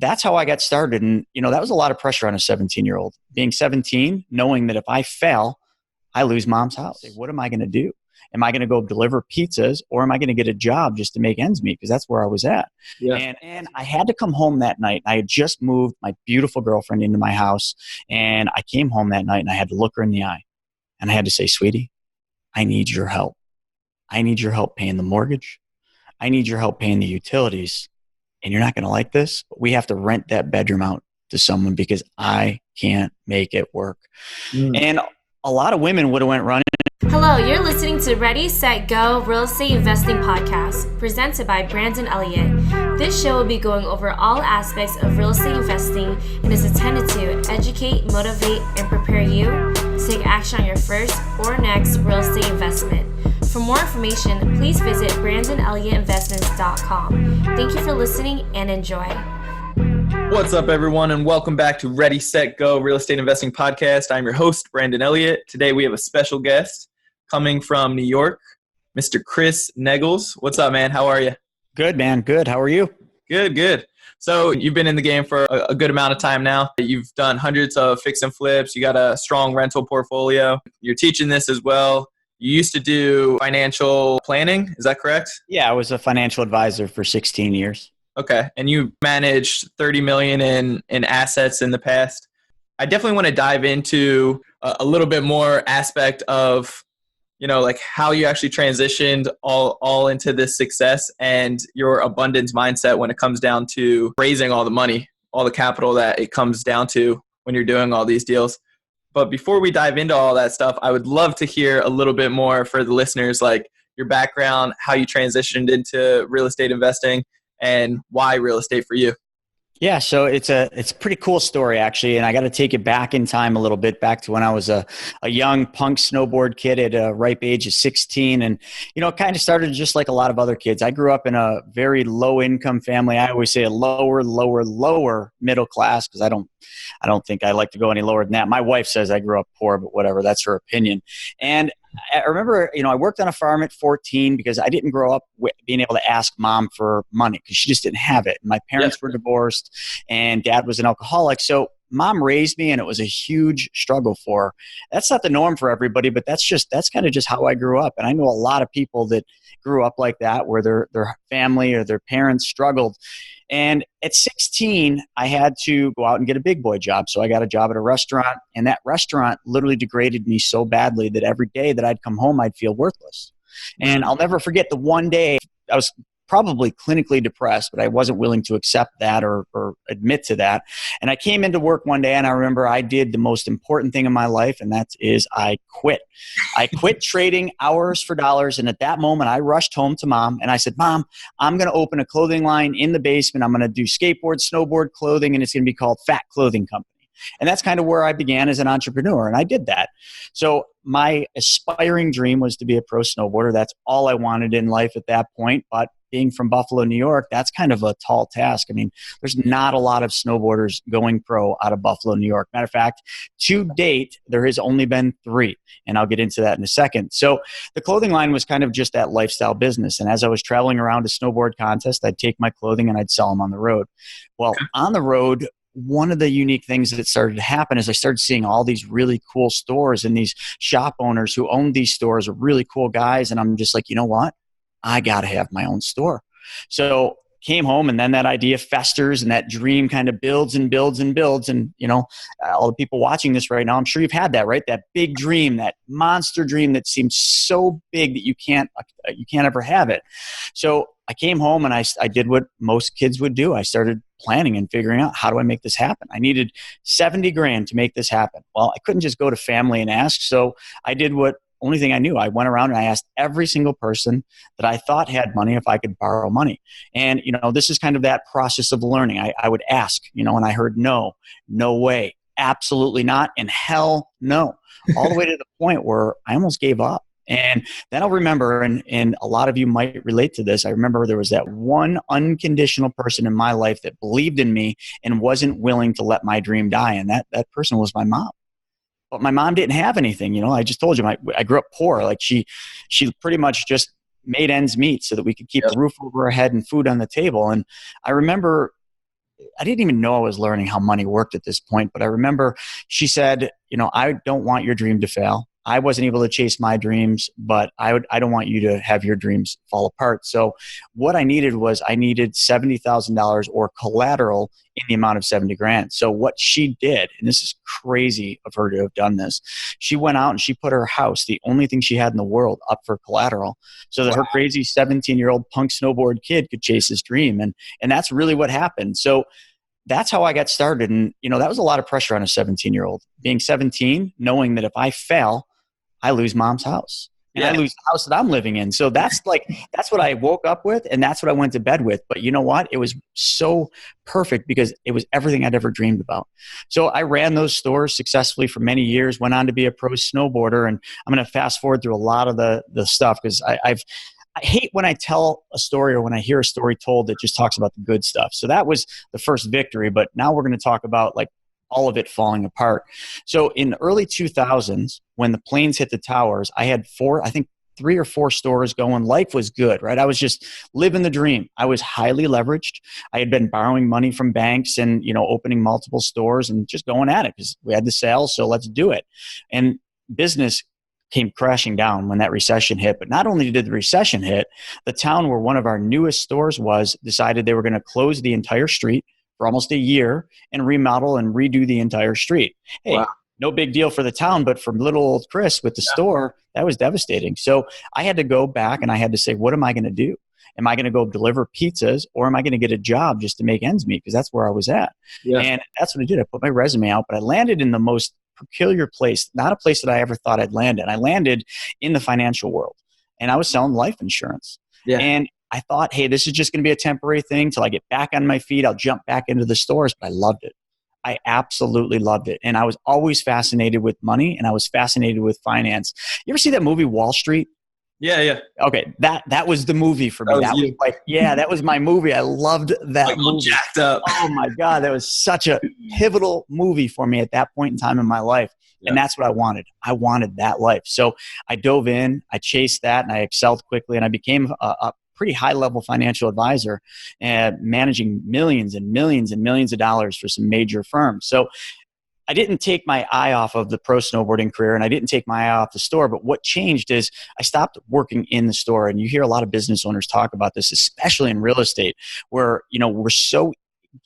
that's how I got started. And, that was a lot of pressure on a 17-year-old. Being 17, knowing that if I fail, I lose mom's house. What am I going to do? Am I going to go deliver pizzas, or am I going to get a job just to make ends meet? Because that's where I was at. Yeah. And I had to come home that night. I had just moved my beautiful girlfriend into my house. And I came home that night and I had to look her in the eye. And I had to say, sweetie, I need your help. I need your help paying the mortgage. I need your help paying the utilities. And you're not going to like this, but we have to rent that bedroom out to someone because I can't make it work. And a lot of women would have went running. Hello, you're listening to Ready, Set, Go Real Estate Investing Podcast, presented by Brandon Elliott. This show will be going over all aspects of real estate investing and is intended to educate, motivate, and prepare you to take action on your first or next real estate investment. For more information, please visit BrandonElliottInvestments.com. Thank you for listening and enjoy. What's up, everyone, and welcome back to Ready, Set, Go Real Estate Investing Podcast. I'm your host, Brandon Elliott. Today we have a special guest coming from New York, Mr. Chris Naugles. What's up, man? How are you? Good, man. Good. How are you? Good. So you've been in the game for a good amount of time now. You've done hundreds of fix and flips. You got a strong rental portfolio. You're teaching this as well. You used to do financial planning. Is that correct? Yeah, I was a financial advisor for 16 years. Okay. And you managed $30 million in assets in the past. I definitely want to dive into a little bit more aspect of, like how you actually transitioned all into this success and your abundance mindset when it comes down to raising all the money, all the capital that it comes down to when you're doing all these deals. But before we dive into all that stuff, I would love to hear a little bit more for the listeners, like your background, how you transitioned into real estate investing, and why real estate for you. Yeah, so it's a pretty cool story, actually, and I got to take it back in time a little bit, back to when I was a young punk snowboard kid at a ripe age of 16, and it kind of started just like a lot of other kids. I grew up in a very low-income family. I always say a lower middle class, because I don't think I like to go any lower than that. My wife says I grew up poor, but whatever, that's her opinion. And I remember, I worked on a farm at 14 because I didn't grow up being able to ask mom for money because she just didn't have it. My parents were divorced and dad was an alcoholic. So mom raised me and it was a huge struggle for her. That's not the norm for everybody, but that's kind of just how I grew up. And I know a lot of people that grew up like that where their family or their parents struggled. And at 16, I had to go out and get a big boy job. So I got a job at a restaurant, and that restaurant literally degraded me so badly that every day that I'd come home, I'd feel worthless. And I'll never forget the one day I was probably clinically depressed, but I wasn't willing to accept that or admit to that. And I came into work one day and I remember I did the most important thing in my life, and that is I quit. I quit trading hours for dollars. And at that moment, I rushed home to mom and I said, Mom, I'm going to open a clothing line in the basement. I'm going to do skateboard, snowboard clothing, and it's going to be called Fat Clothing Company. And that's kind of where I began as an entrepreneur, and I did that. So my aspiring dream was to be a pro snowboarder. That's all I wanted in life at that point. But being from Buffalo, New York, that's kind of a tall task. I mean, there's not a lot of snowboarders going pro out of Buffalo, New York. Matter of fact, to date, there has only been 3, and I'll get into that in a second. So the clothing line was kind of just that lifestyle business. And as I was traveling around to snowboard contests, I'd take my clothing and I'd sell them on the road. Well, on the road, one of the unique things that started to happen is I started seeing all these really cool stores, and these shop owners who owned these stores are really cool guys. And I'm just like, you know what? I got to have my own store. So came home, and then that idea festers and that dream kind of builds and builds and builds. And, all the people watching this right now, I'm sure you've had that, right? That big dream, that monster dream that seems so big that you can't ever have it. So I came home and I did what most kids would do. I started planning and figuring out, how do I make this happen? I needed $70,000 to make this happen. Well, I couldn't just go to family and ask. So I did only thing I knew. I went around and I asked every single person that I thought had money if I could borrow money. And, this is kind of that process of learning. I would ask, and I heard no way, absolutely not, and hell no, all the way to the point where I almost gave up. And then I'll remember, and a lot of you might relate to this, I remember there was that one unconditional person in my life that believed in me and wasn't willing to let my dream die. And that person was my mom. But my mom didn't have anything. I just told you, I grew up poor. Like she pretty much just made ends meet so that we could keep a roof over our head and food on the table. And I remember I didn't even know I was learning how money worked at this point, but I remember she said, I don't want your dream to fail. I wasn't able to chase my dreams, but I don't want you to have your dreams fall apart. So what I needed $70,000 or collateral in the amount of 70 grand. So what she did, and this is crazy of her to have done this, she went out and she put her house, the only thing she had in the world, up for collateral so that her crazy 17-year-old punk snowboard kid could chase his dream. And that's really what happened. So that's how I got started. And, that was a lot of pressure on a 17-year-old. Being 17, knowing that if I fail, I lose mom's house. And I lose the house that I'm living in. So that's what I woke up with, and that's what I went to bed with. But you know what? It was so perfect because it was everything I'd ever dreamed about. So I ran those stores successfully for many years, went on to be a pro snowboarder. And I'm going to fast forward through a lot of the stuff because I hate when I tell a story or when I hear a story told that just talks about the good stuff. So that was the first victory. But now we're going to talk about all of it falling apart. So in the early 2000s, when the planes hit the towers, I had 3 or 4 stores going. Life was good, right? I was just living the dream. I was highly leveraged. I had been borrowing money from banks and, opening multiple stores and just going at it because we had the sales. So let's do it. And business came crashing down when that recession hit. But not only did the recession hit, the town where one of our newest stores was decided they were going to close the entire street for almost a year and remodel and redo the entire street. Hey, wow. No big deal for the town, but for little old Chris with the store, that was devastating. So I had to go back and I had to say, what am I going to do? Am I going to go deliver pizzas or am I going to get a job just to make ends meet? Because that's where I was at. Yeah. And that's what I did. I put my resume out, but I landed in the most peculiar place, not a place that I ever thought I'd land in. I landed in the financial world and I was selling life insurance. Yeah. And I thought, hey, this is just going to be a temporary thing till I get back on my feet. I'll jump back into the stores, but I loved it. I absolutely loved it. And I was always fascinated with money and I was fascinated with finance. You ever see that movie Wall Street? Yeah. Okay, that was the movie for me. That was my movie. I loved that movie. Jacked up. Oh my God, that was such a pivotal movie for me at that point in time in my life. Yeah. And that's what I wanted. I wanted that life. So I dove in, I chased that, and I excelled quickly, and I became a pretty high-level financial advisor and managing millions and millions and millions of dollars for some major firms. So I didn't take my eye off of the pro snowboarding career and I didn't take my eye off the store. But what changed is I stopped working in the store. And you hear a lot of business owners talk about this, especially in real estate, where,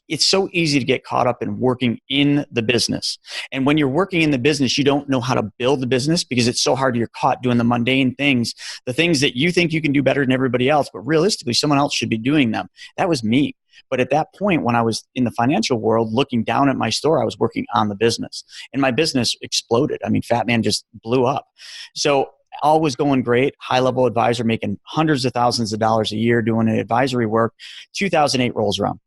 it's so easy to get caught up in working in the business. And when you're working in the business, you don't know how to build the business because it's so hard. You're caught doing the mundane things, the things that you think you can do better than everybody else, but realistically, someone else should be doing them. That was me. But at that point, when I was in the financial world, looking down at my store, I was working on the business. And my business exploded. I mean, Fat Man just blew up. So all was going great. High-level advisor, making hundreds of thousands of dollars a year doing advisory work. 2008 rolls around.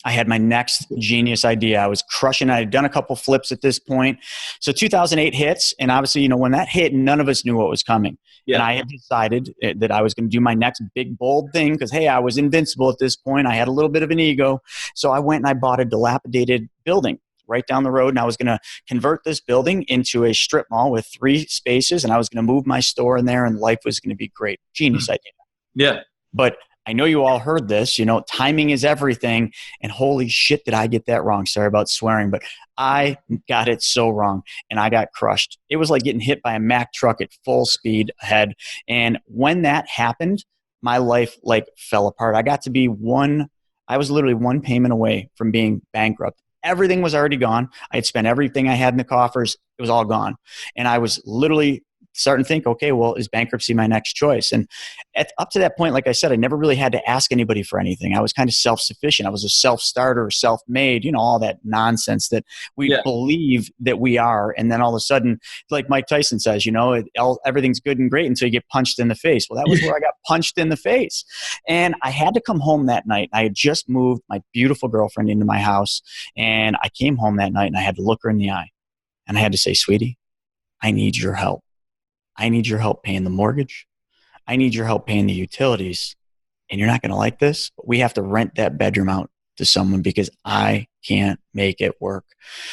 I had my next genius idea. I was crushing it. I had done a couple flips at this point. So 2008 hits. And obviously, when that hit, none of us knew what was coming. Yeah. And I had decided that I was going to do my next big, bold thing because, hey, I was invincible at this point. I had a little bit of an ego. So I went and I bought a dilapidated building right down the road. And I was going to convert this building into a strip mall with 3 spaces. And I was going to move my store in there and life was going to be great. Genius idea. Yeah. But I know you all heard this, timing is everything. And holy shit, did I get that wrong? Sorry about swearing, but I got it so wrong and I got crushed. It was like getting hit by a Mack truck at full speed ahead. And when that happened, my life fell apart. I was literally one payment away from being bankrupt. Everything was already gone. I had spent everything I had in the coffers. It was all gone. And I was literally starting to think, okay, well, is bankruptcy my next choice? And up to that point, like I said, I never really had to ask anybody for anything. I was kind of self-sufficient. I was a self-starter, self-made, all that nonsense that we believe that we are. And then all of a sudden, like Mike Tyson says, everything's good and great until you get punched in the face. Well, that was where I got punched in the face. And I had to come home that night. I had just moved my beautiful girlfriend into my house. And I came home that night and I had to look her in the eye. And I had to say, sweetie, I need your help. I need your help paying the mortgage. I need your help paying the utilities. And you're not going to like this, but we have to rent that bedroom out to someone because I can't make it work.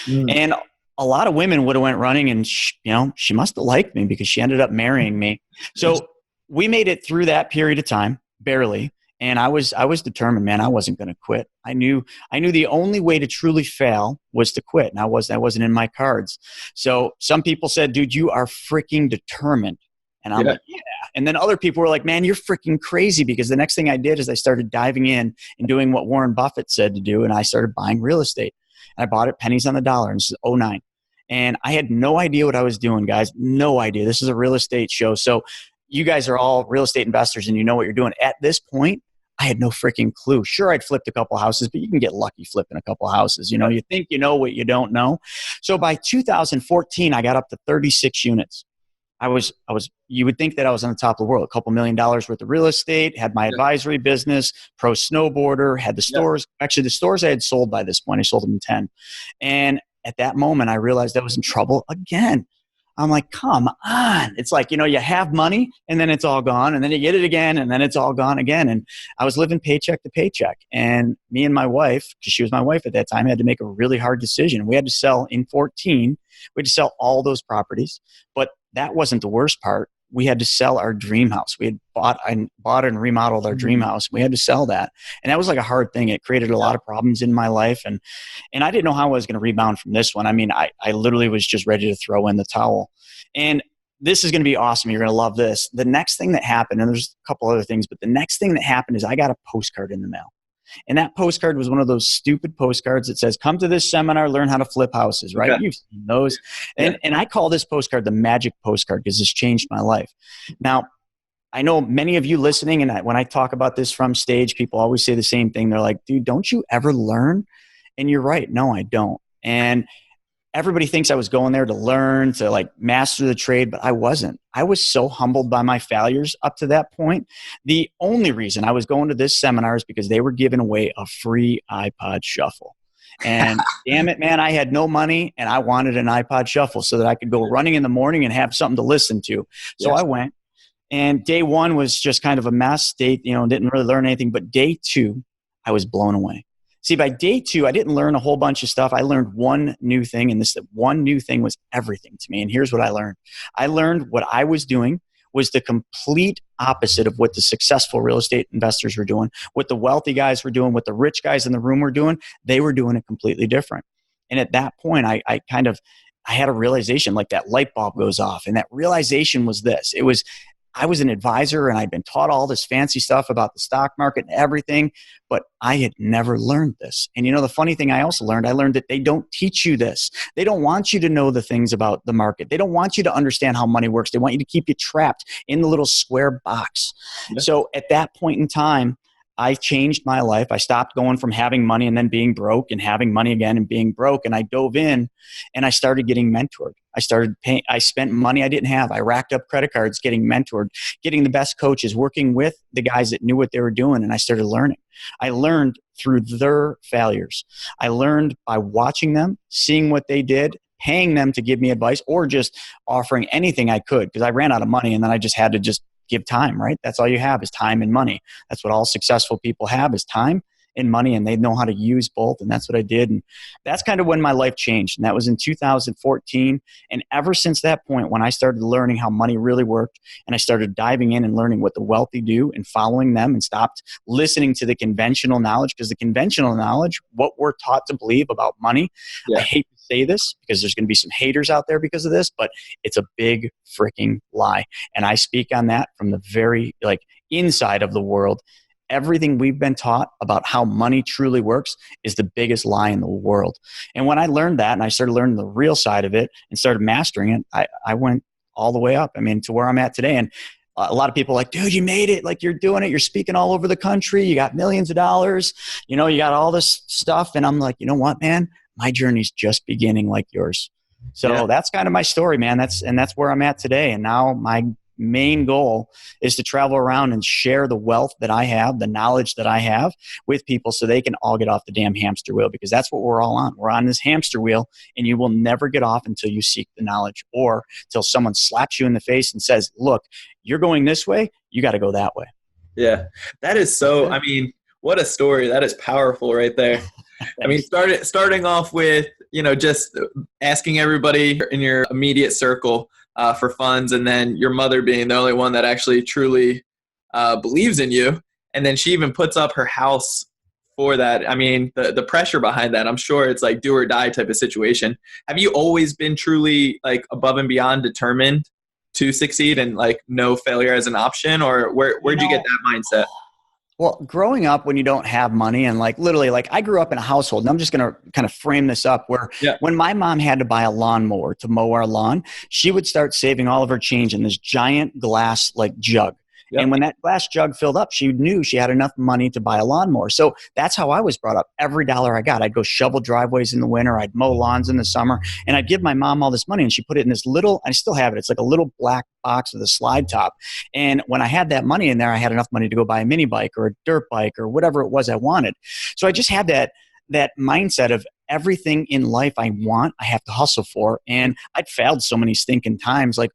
And a lot of women would have went running and, she must have liked me because she ended up marrying me. So we made it through that period of time, barely. And I was determined, man. I wasn't going to quit. I knew the only way to truly fail was to quit. And that wasn't in my cards. So some people said, dude, you are freaking determined. And I'm like, yeah. And then other people were like, man, you're freaking crazy, because the next thing I did is I started diving in and doing what Warren Buffett said to do. And I started buying real estate. And I bought it pennies on the dollar. And this is 2009. And I had no idea what I was doing, guys. No idea. This is a real estate show. So you guys are all real estate investors and you know what you're doing. At this point, I had no freaking clue. Sure, I'd flipped a couple houses, but you can get lucky flipping a couple houses. You know, you think you know what you don't know. So by 2014, I got up to 36 units. You would think that I was on the top of the world, $2 million worth of real estate, had my advisory business, pro snowboarder, had the stores. Actually, the stores I had sold by this point, I sold them in 10. And at that moment, I realized I was in trouble again. I'm like, come on. It's like, you know, you have money and then it's all gone, and then you get it again and then it's all gone again. And I was living paycheck to paycheck. And me and my wife, because she was my wife at that time, had to make a really hard decision. We had to sell in 14. We had to sell all those properties. But that wasn't the worst part. We had to sell our dream house. We had bought and remodeled our dream house. We had to sell that. And that was like a hard thing. It created a lot of problems in my life. And I didn't know how I was going to rebound from this one. I mean, I literally was just ready to throw in the towel. And this is going to be awesome. You're going to love this. The next thing that happened, and there's a couple other things, but the next thing that happened is I got a postcard in the mail. And that postcard was one of those stupid postcards that says, come to this seminar, learn how to flip houses, right? Okay. You've seen those. And I call this postcard the magic postcard because this changed my life. Now, I know many of you listening, and when I talk about this from stage, people always say the same thing. They're like, dude, don't you ever learn? And you're right. No, I don't. And everybody thinks I was going there to learn, to like master the trade, but I wasn't. I was so humbled by my failures up to that point. The only reason I was going to this seminar is because they were giving away a free iPod Shuffle. And damn it, man, I had no money and I wanted an iPod Shuffle so that I could go running in the morning and have something to listen to. So I went, and day one was just kind of a mess. Didn't really learn anything, but day two, I was blown away. See, by day two, I didn't learn a whole bunch of stuff. I learned one new thing, and this one new thing was everything to me. And here's what I learned. I learned what I was doing was the complete opposite of what the successful real estate investors were doing, what the wealthy guys were doing, what the rich guys in the room were doing. They were doing it completely different. And at that point, I had a realization, like that light bulb goes off. And that realization was this. I was an advisor and I'd been taught all this fancy stuff about the stock market and everything, but I had never learned this. And the funny thing I learned that they don't teach you this. They don't want you to know the things about the market. They don't want you to understand how money works. They want you to keep you trapped in the little square box. Yeah. So at that point in time, I changed my life. I stopped going from having money and then being broke and having money again and being broke. And I dove in and I started getting mentored. I spent money I didn't have. I racked up credit cards, getting mentored, getting the best coaches, working with the guys that knew what they were doing. And I started learning. I learned through their failures. I learned by watching them, seeing what they did, paying them to give me advice, or just offering anything I could, because I ran out of money and then I just had to just give time, right? That's all you have is time and money. That's what all successful people have is time and money, and they know how to use both. And that's what I did. And that's kind of when my life changed. And that was in 2014. And ever since that point, when I started learning how money really worked, and I started diving in and learning what the wealthy do and following them, and stopped listening to the conventional knowledge, because the conventional knowledge, what we're taught to believe about money, I hate to say this because there's going to be some haters out there because of this, but it's a big freaking lie. And I speak on that from the very inside of the world. Everything we've been taught about how money truly works is the biggest lie in the world. And when I learned that and I started learning the real side of it and started mastering it, I went all the way up. I mean, to where I'm at today. And a lot of people are like, dude, you made it. Like, you're doing it. You're speaking all over the country. You got millions of dollars. You got all this stuff. And I'm like, you know what, man? My journey's just beginning like yours. So that's kind of my story, man. That's where I'm at today. And now my main goal is to travel around and share the wealth that I have, the knowledge that I have with people so they can all get off the damn hamster wheel, because that's what we're all on. We're on this hamster wheel, and you will never get off until you seek the knowledge, or till someone slaps you in the face and says, look, you're going this way, you got to go that way. Yeah. That is so, I mean, what a story. That is powerful right there. I mean, starting off with, just asking everybody in your immediate circle for funds, and then your mother being the only one that actually truly believes in you. And then she even puts up her house for that. I mean, the pressure behind that, I'm sure it's like do or die type of situation. Have you always been truly like above and beyond determined to succeed and like no failure as an option, or where'd you get that mindset? Well, growing up when you don't have money and like literally like I grew up in a household, and I'm just going to kind of frame this up where when my mom had to buy a lawnmower to mow our lawn, she would start saving all of her change in this giant glass like jug. Yep. And when that glass jug filled up, she knew she had enough money to buy a lawnmower. So that's how I was brought up. Every dollar I got, I'd go shovel driveways in the winter. I'd mow lawns in the summer. And I'd give my mom all this money. And she put it in this little, I still have it. It's like a little black box with a slide top. And when I had that money in there, I had enough money to go buy a mini bike or a dirt bike or whatever it was I wanted. So I just had that mindset of everything in life I want, I have to hustle for. And I'd failed so many stinking times. Like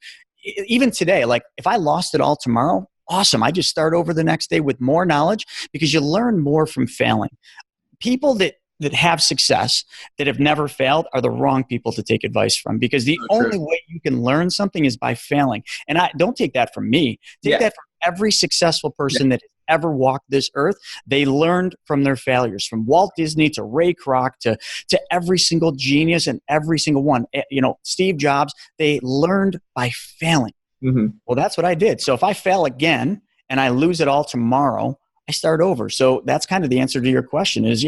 even today, like if I lost it all tomorrow, awesome. I just start over the next day with more knowledge because you learn more from failing. People that have success, that have never failed, are the wrong people to take advice from, because the only way you can learn something is by failing. And I don't take that from me. Take that from every successful person that has ever walked this earth. They learned from their failures, from Walt Disney to Ray Kroc to every single genius and every single one. You know, Steve Jobs, they learned by failing. Mm-hmm. Well, that's what I did. So if I fail again and I lose it all tomorrow, I start over. So that's kind of the answer to your question is,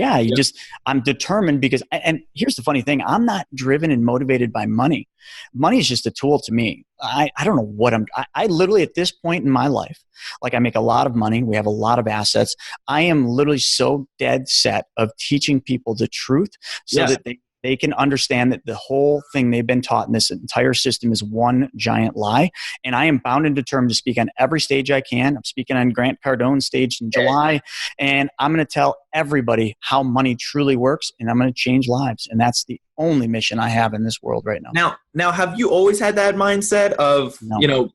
I'm determined because, and here's the funny thing, I'm not driven and motivated by money. Money is just a tool to me. I don't know what I literally at this point in my life, like I make a lot of money. We have a lot of assets. I am literally so dead set of teaching people the truth so that they can understand that the whole thing they've been taught in this entire system is one giant lie. And I am bound and determined to speak on every stage I can. I'm speaking on Grant Cardone's stage in July, and I'm going to tell everybody how money truly works, and I'm going to change lives. And that's the only mission I have in this world right now. Now, have you always had that mindset of,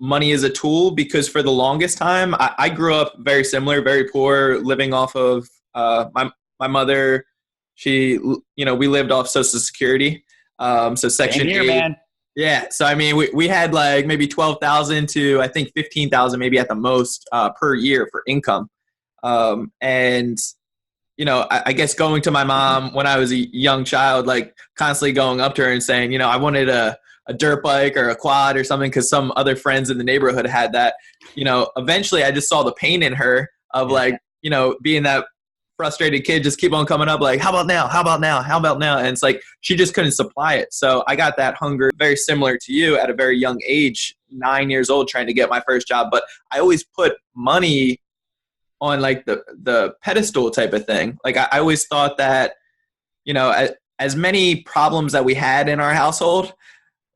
money is a tool? Because for the longest time, I grew up very similar, very poor, living off of my mother. She, we lived off Social Security. So Section 8. Man. Yeah. So, I mean, we had like maybe 12,000 to I think 15,000 maybe at the most per year for income. And, I guess going to my mom when I was a young child, like constantly going up to her and saying, I wanted a dirt bike or a quad or something because some other friends in the neighborhood had that. Eventually I just saw the pain in her of being that frustrated kid, just keep on coming up like, how about now? How about now? How about now? And it's like, she just couldn't supply it. So I got that hunger very similar to you at a very young age, 9 years old, trying to get my first job. But I always put money on like the pedestal type of thing. Like I always thought that, as many problems that we had in our household,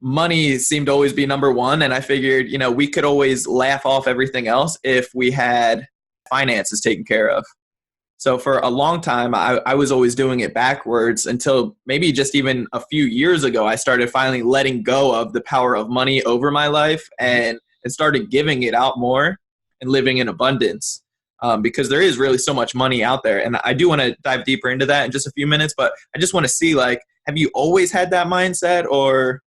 money seemed to always be number one. And I figured, we could always laugh off everything else if we had finances taken care of. So for a long time, I was always doing it backwards until maybe just even a few years ago, I started finally letting go of the power of money over my life and started giving it out more and living in abundance. Because there is really so much money out there. And I do want to dive deeper into that in just a few minutes, but I just want to see, like, have you always had that mindset or?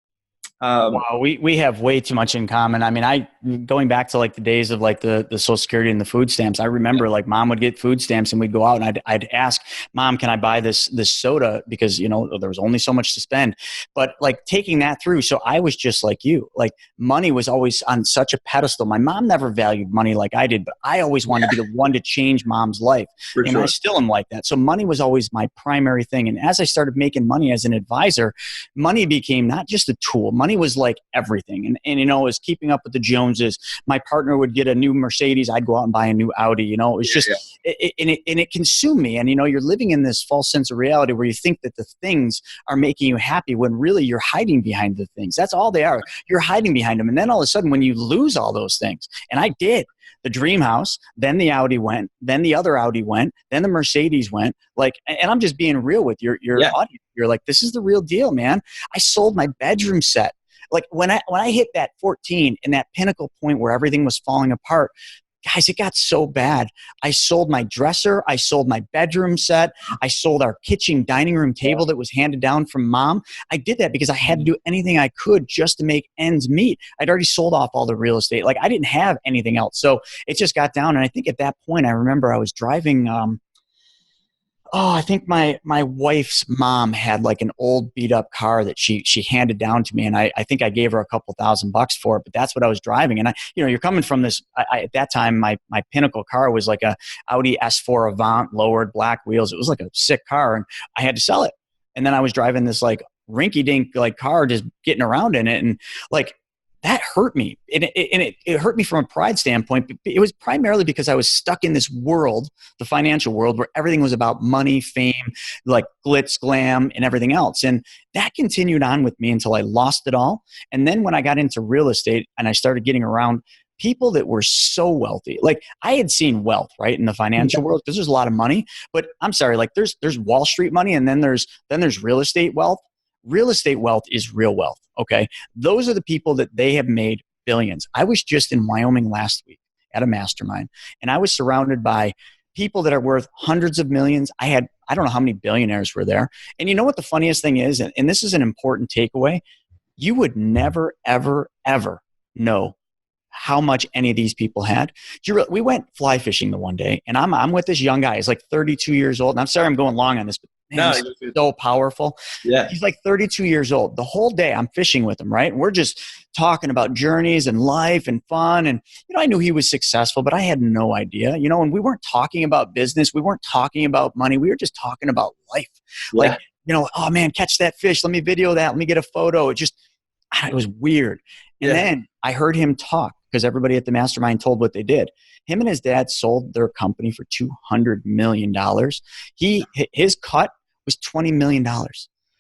Wow, we have way too much in common. I mean, going back to like the days of like the Social Security and the food stamps, I remember like mom would get food stamps and we'd go out and I'd ask mom, can I buy this soda? Because, there was only so much to spend, but like taking that through. So I was just like you, like money was always on such a pedestal. My mom never valued money like I did, but I always wanted to be the one to change mom's life. I still am like that. So money was always my primary thing. And as I started making money as an advisor, money became not just a tool. Money was like everything. And it was keeping up with the Joneses. My partner would get a new Mercedes. I'd go out and buy a new Audi. It was just, it consumed me. And, you're living in this false sense of reality where you think that the things are making you happy when really you're hiding behind the things. That's all they are. You're hiding behind them. And then all of a sudden when you lose all those things, and I did, the dream house, then the Audi went, then the other Audi went, then the Mercedes went. Like, and I'm just being real with your audience. You're like, this is the real deal, man. I sold my bedroom set. Like when I hit that 14 and that pinnacle point where everything was falling apart, guys, it got so bad. I sold my dresser. I sold my bedroom set. I sold our kitchen dining room table that was handed down from mom. I did that because I had to do anything I could just to make ends meet. I'd already sold off all the real estate. Like I didn't have anything else. So it just got down. And I think at that point, I remember I was driving, I think my wife's mom had like an old beat up car that she handed down to me. And I think I gave her a couple $1,000 for it, but that's what I was driving. And you're coming from this, at that time, my pinnacle car was like a Audi S4 Avant, lowered, black wheels. It was like a sick car and I had to sell it. And then I was driving this like rinky dink like car, just getting around in it. And like, that hurt me. And it hurt me from a pride standpoint. It was primarily because I was stuck in this world, the financial world, where everything was about money, fame, like glitz, glam, and everything else. And that continued on with me until I lost it all. And then when I got into real estate and I started getting around people that were so wealthy, like I had seen wealth, right, in the financial world, because there's a lot of money. But I'm sorry, like there's Wall Street money, and then there's real estate wealth. Real estate wealth is real wealth. Okay. Those are the people that they have made billions. I was just in Wyoming last week at a mastermind, and I was surrounded by people that are worth hundreds of millions. I don't know how many billionaires were there. And you know what the funniest thing is? And this is an important takeaway. You would never, ever, ever know how much any of these people had. We went fly fishing the one day, and I'm with this young guy. He's like 32 years old. And I'm sorry I'm going long on this, but man, he's so powerful. Yeah. He's like 32 years old. The whole day I'm fishing with him, right? And we're just talking about journeys and life and fun. And, I knew he was successful, but I had no idea, and we weren't talking about business. We weren't talking about money. We were just talking about life. Yeah. Like, oh man, catch that fish. Let me video that. Let me get a photo. It was weird. And then I heard him talk, because everybody at the mastermind told what they did. Him and his dad sold their company for $200 million. His cut was $20 million.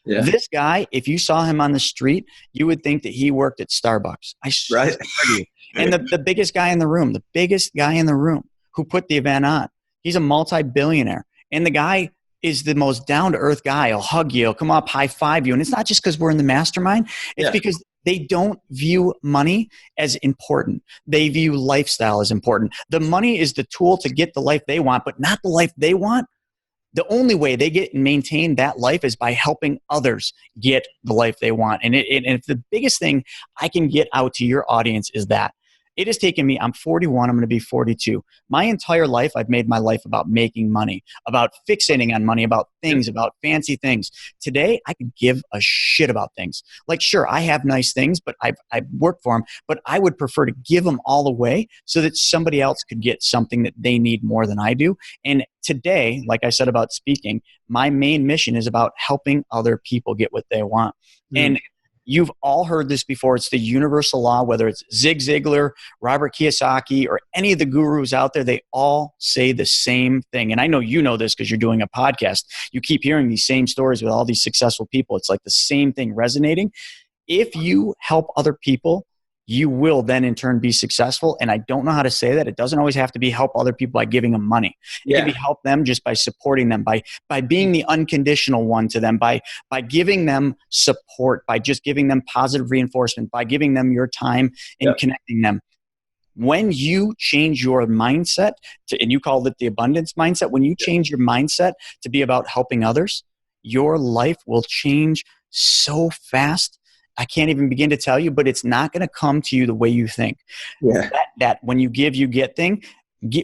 Yeah. This guy, if you saw him on the street, you would think that he worked at Starbucks. I swear to you. And the biggest guy in the room, who put the event on, he's a multi-billionaire. And the guy is the most down-to-earth guy. He'll hug you, he'll come up, high-five you. And it's not just because we're in the mastermind. It's because they don't view money as important. They view lifestyle as important. The money is the tool to get the life they want, but not the life they want. The only way they get and maintain that life is by helping others get the life they want. And if the biggest thing I can get out to your audience is that it has taken me, I'm 41, I'm going to be 42. My entire life, I've made my life about making money, about fixating on money, about things, about fancy things. Today, I could give a shit about things. Like, sure, I have nice things, but I've worked for them, but I would prefer to give them all away so that somebody else could get something that they need more than I do. And today, like I said about speaking, my main mission is about helping other people get what they want. And you've all heard this before. It's the universal law, whether it's Zig Ziglar, Robert Kiyosaki, or any of the gurus out there, they all say the same thing. And I know you know this because you're doing a podcast. You keep hearing these same stories with all these successful people. It's like the same thing resonating. If you help other people, you will then in turn be successful. And I don't know how to say that. It doesn't always have to be help other people by giving them money. It can be help them just by supporting them, by being the unconditional one to them, by giving them support, by just giving them positive reinforcement, by giving them your time and connecting them. When you change your mindset and you called it the abundance mindset, when you change your mindset to be about helping others, your life will change so fast. I can't even begin to tell you, but it's not going to come to you the way you think. Yeah. That when you give, you get thing.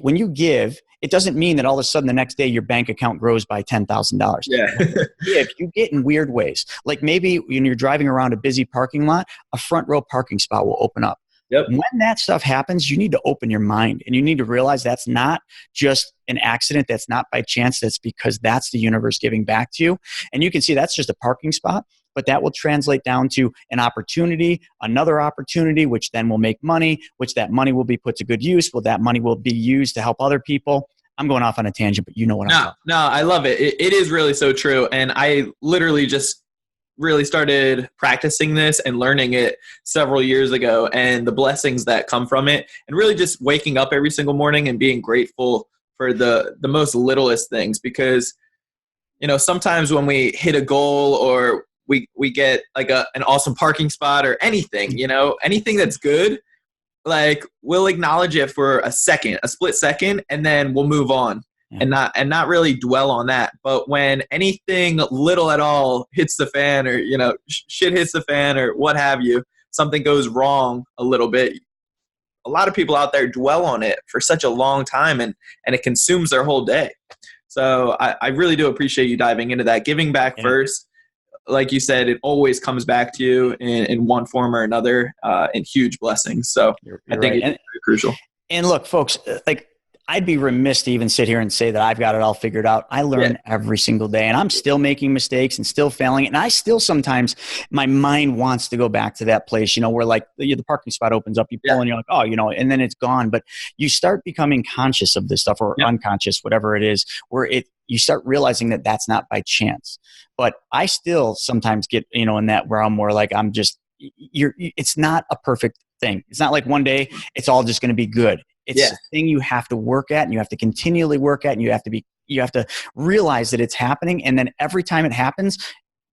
When you give, it doesn't mean that all of a sudden the next day your bank account grows by $10,000. Yeah. You get in weird ways. Like maybe when you're driving around a busy parking lot, a front row parking spot will open up. Yep. When that stuff happens, you need to open your mind and you need to realize that's not just an accident. That's not by chance. That's because that's the universe giving back to you. And you can see that's just a parking spot, but that will translate down to an opportunity, another opportunity, which then will make money, which that money will be put to good use. Well, that money will be used to help other people. I'm going off on a tangent, but you know what I'm talking about. No, I love it. It is really so true. And I literally just really started practicing this and learning it several years ago, and the blessings that come from it, and really just waking up every single morning and being grateful for the most littlest things. Because, sometimes when we hit a goal or we get like an awesome parking spot or anything, anything that's good, like we'll acknowledge it for a second, a split second, and then we'll move on. Yeah. And not really dwell on that. But when anything little at all hits the fan, or shit hits the fan, or what have you, something goes wrong a little bit, a lot of people out there dwell on it for such a long time, and it consumes their whole day. So I really do appreciate you diving into that. Giving back first, like you said, it always comes back to you in one form or another, in huge blessings. So you're I think it's very crucial. And look, folks, I'd be remiss to even sit here and say that I've got it all figured out. I learn every single day, and I'm still making mistakes and still failing. And I still sometimes, my mind wants to go back to that place, where like the parking spot opens up, you pull and you're like, oh, and then it's gone. But you start becoming conscious of this stuff, or unconscious, whatever it is, where you start realizing that that's not by chance. But I still sometimes get, in that realm where like, it's not a perfect thing. It's not like one day it's all just going to be good. It's a thing you have to work at, and you have to continually work at, and you have to realize that it's happening. And then every time it happens,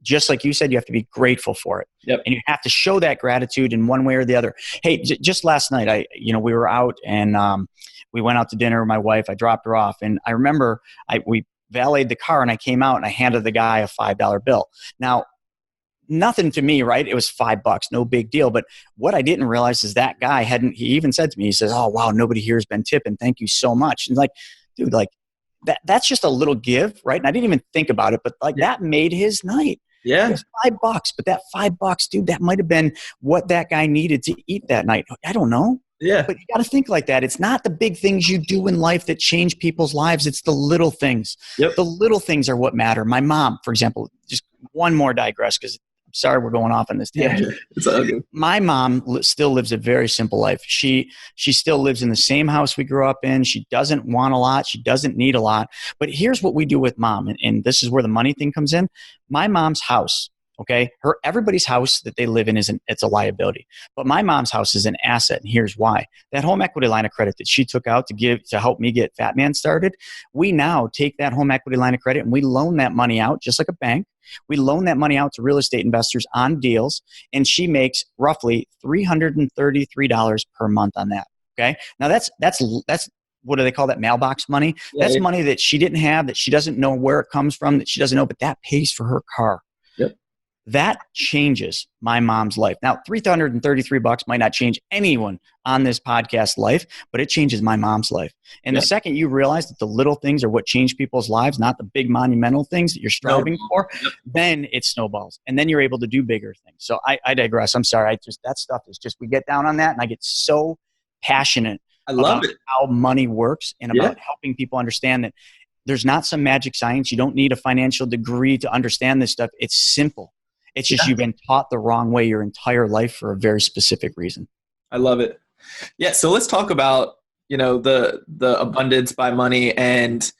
just like you said, you have to be grateful for it. Yep. And you have to show that gratitude in one way or the other. Hey, just last night, we were out, and we went out to dinner with my wife. I dropped her off, and I remember we valeted the car, and I came out and I handed the guy a $5 bill. Now, nothing to me, right? It was $5, no big deal. But what I didn't realize is that guy he even said to me, he says, oh, wow, nobody here has been tipping. Thank you so much. And like, dude, like that's just a little give, right? And I didn't even think about it, but like that made his night. Yeah. It was $5, but that $5, dude, that might've been what that guy needed to eat that night. I don't know. Yeah. But you got to think like that. It's not the big things you do in life that change people's lives. It's the little things. Yep. The little things are what matter. My mom, for example, just one more digress, because sorry, we're going off on this tangent. Yeah, it's all good. My mom still lives a very simple life. She still lives in the same house we grew up in. She doesn't want a lot. She doesn't need a lot. But here's what we do with mom, and this is where the money thing comes in. My mom's house, okay, everybody's house that they live in it's a liability. But my mom's house is an asset, and here's why. That home equity line of credit that she took out to help me get Fat Man started, we now take that home equity line of credit and we loan that money out just like a bank. We loan that money out to real estate investors on deals, and she makes roughly $333 per month on that. Okay. Now that's what do they call that? Mailbox money. That's money that she didn't have, that she doesn't know where it comes from, that she doesn't know, but that pays for her car. Yep. That changes my mom's life. Now, $333 might not change anyone on this podcast life, but it changes my mom's life. And the second you realize that the little things are what change people's lives, not the big monumental things that you're striving for, then it snowballs. And then you're able to do bigger things. So I digress. I'm sorry. That stuff is just, we get down on that, and I get so passionate about how money works, and about helping people understand that there's not some magic science. You don't need a financial degree to understand this stuff. It's simple. It's just you've been taught the wrong way your entire life for a very specific reason. I love it. Yeah. So let's talk about, the abundance by money, and,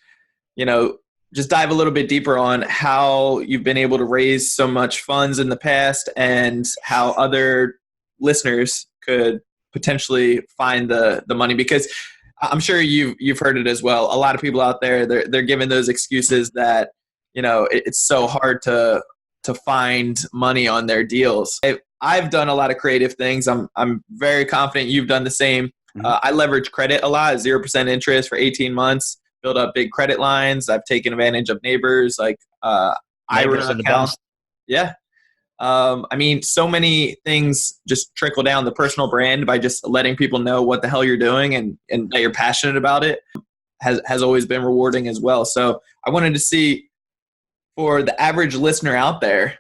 just dive a little bit deeper on how you've been able to raise so much funds in the past, and how other listeners could potentially find the money, because I'm sure you've heard it as well. A lot of people out there, they're giving those excuses that, it's so hard to find money on their deals. I've done a lot of creative things. I'm very confident you've done the same. Mm-hmm. I leverage credit a lot, 0% interest for 18 months, build up big credit lines. I've taken advantage of neighbors, like IRA accounts. Yeah. So many things just trickle down the personal brand by just letting people know what the hell you're doing, and that you're passionate about it has always been rewarding as well. So I wanted to see, for the average listener out there,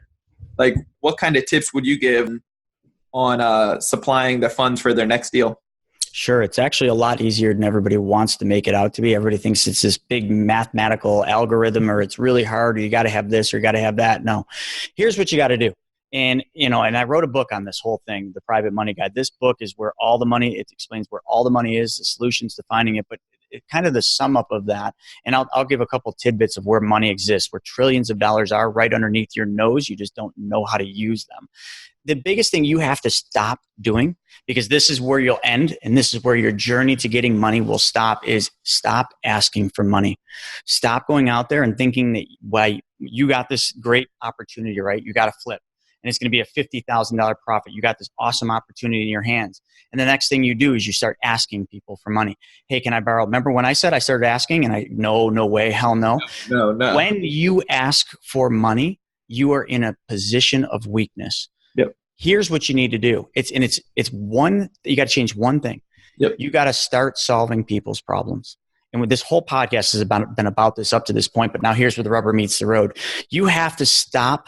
like, what kind of tips would you give on supplying the funds for their next deal? Sure. It's actually a lot easier than everybody wants to make it out to be. Everybody thinks it's this big mathematical algorithm, or it's really hard, or you got to have this, or you got to have that. No, here's what you got to do. And, and I wrote a book on this whole thing, The Private Money Guide. This book is where all the money, it explains where all the money is, the solutions to finding it, but kind of the sum up of that. And I'll give a couple tidbits of where money exists, where trillions of dollars are right underneath your nose. You just don't know how to use them. The biggest thing you have to stop doing, because this is where you'll end, and this is where your journey to getting money will stop, is stop asking for money. Stop going out there and thinking that, well, you got this great opportunity, right? You got to flip. and it's going to be a $50,000 profit. You got this awesome opportunity in your hands. And the next thing you do is you start asking people for money. Hey, can I borrow? Remember when I said I started asking and no way, hell no. No. When you ask for money, you are in a position of weakness. Yep. Here's what you need to do. You got to change one thing. Yep. You got to start solving people's problems. And with this whole podcast has been about this up to this point, but now here's where the rubber meets the road. You have to start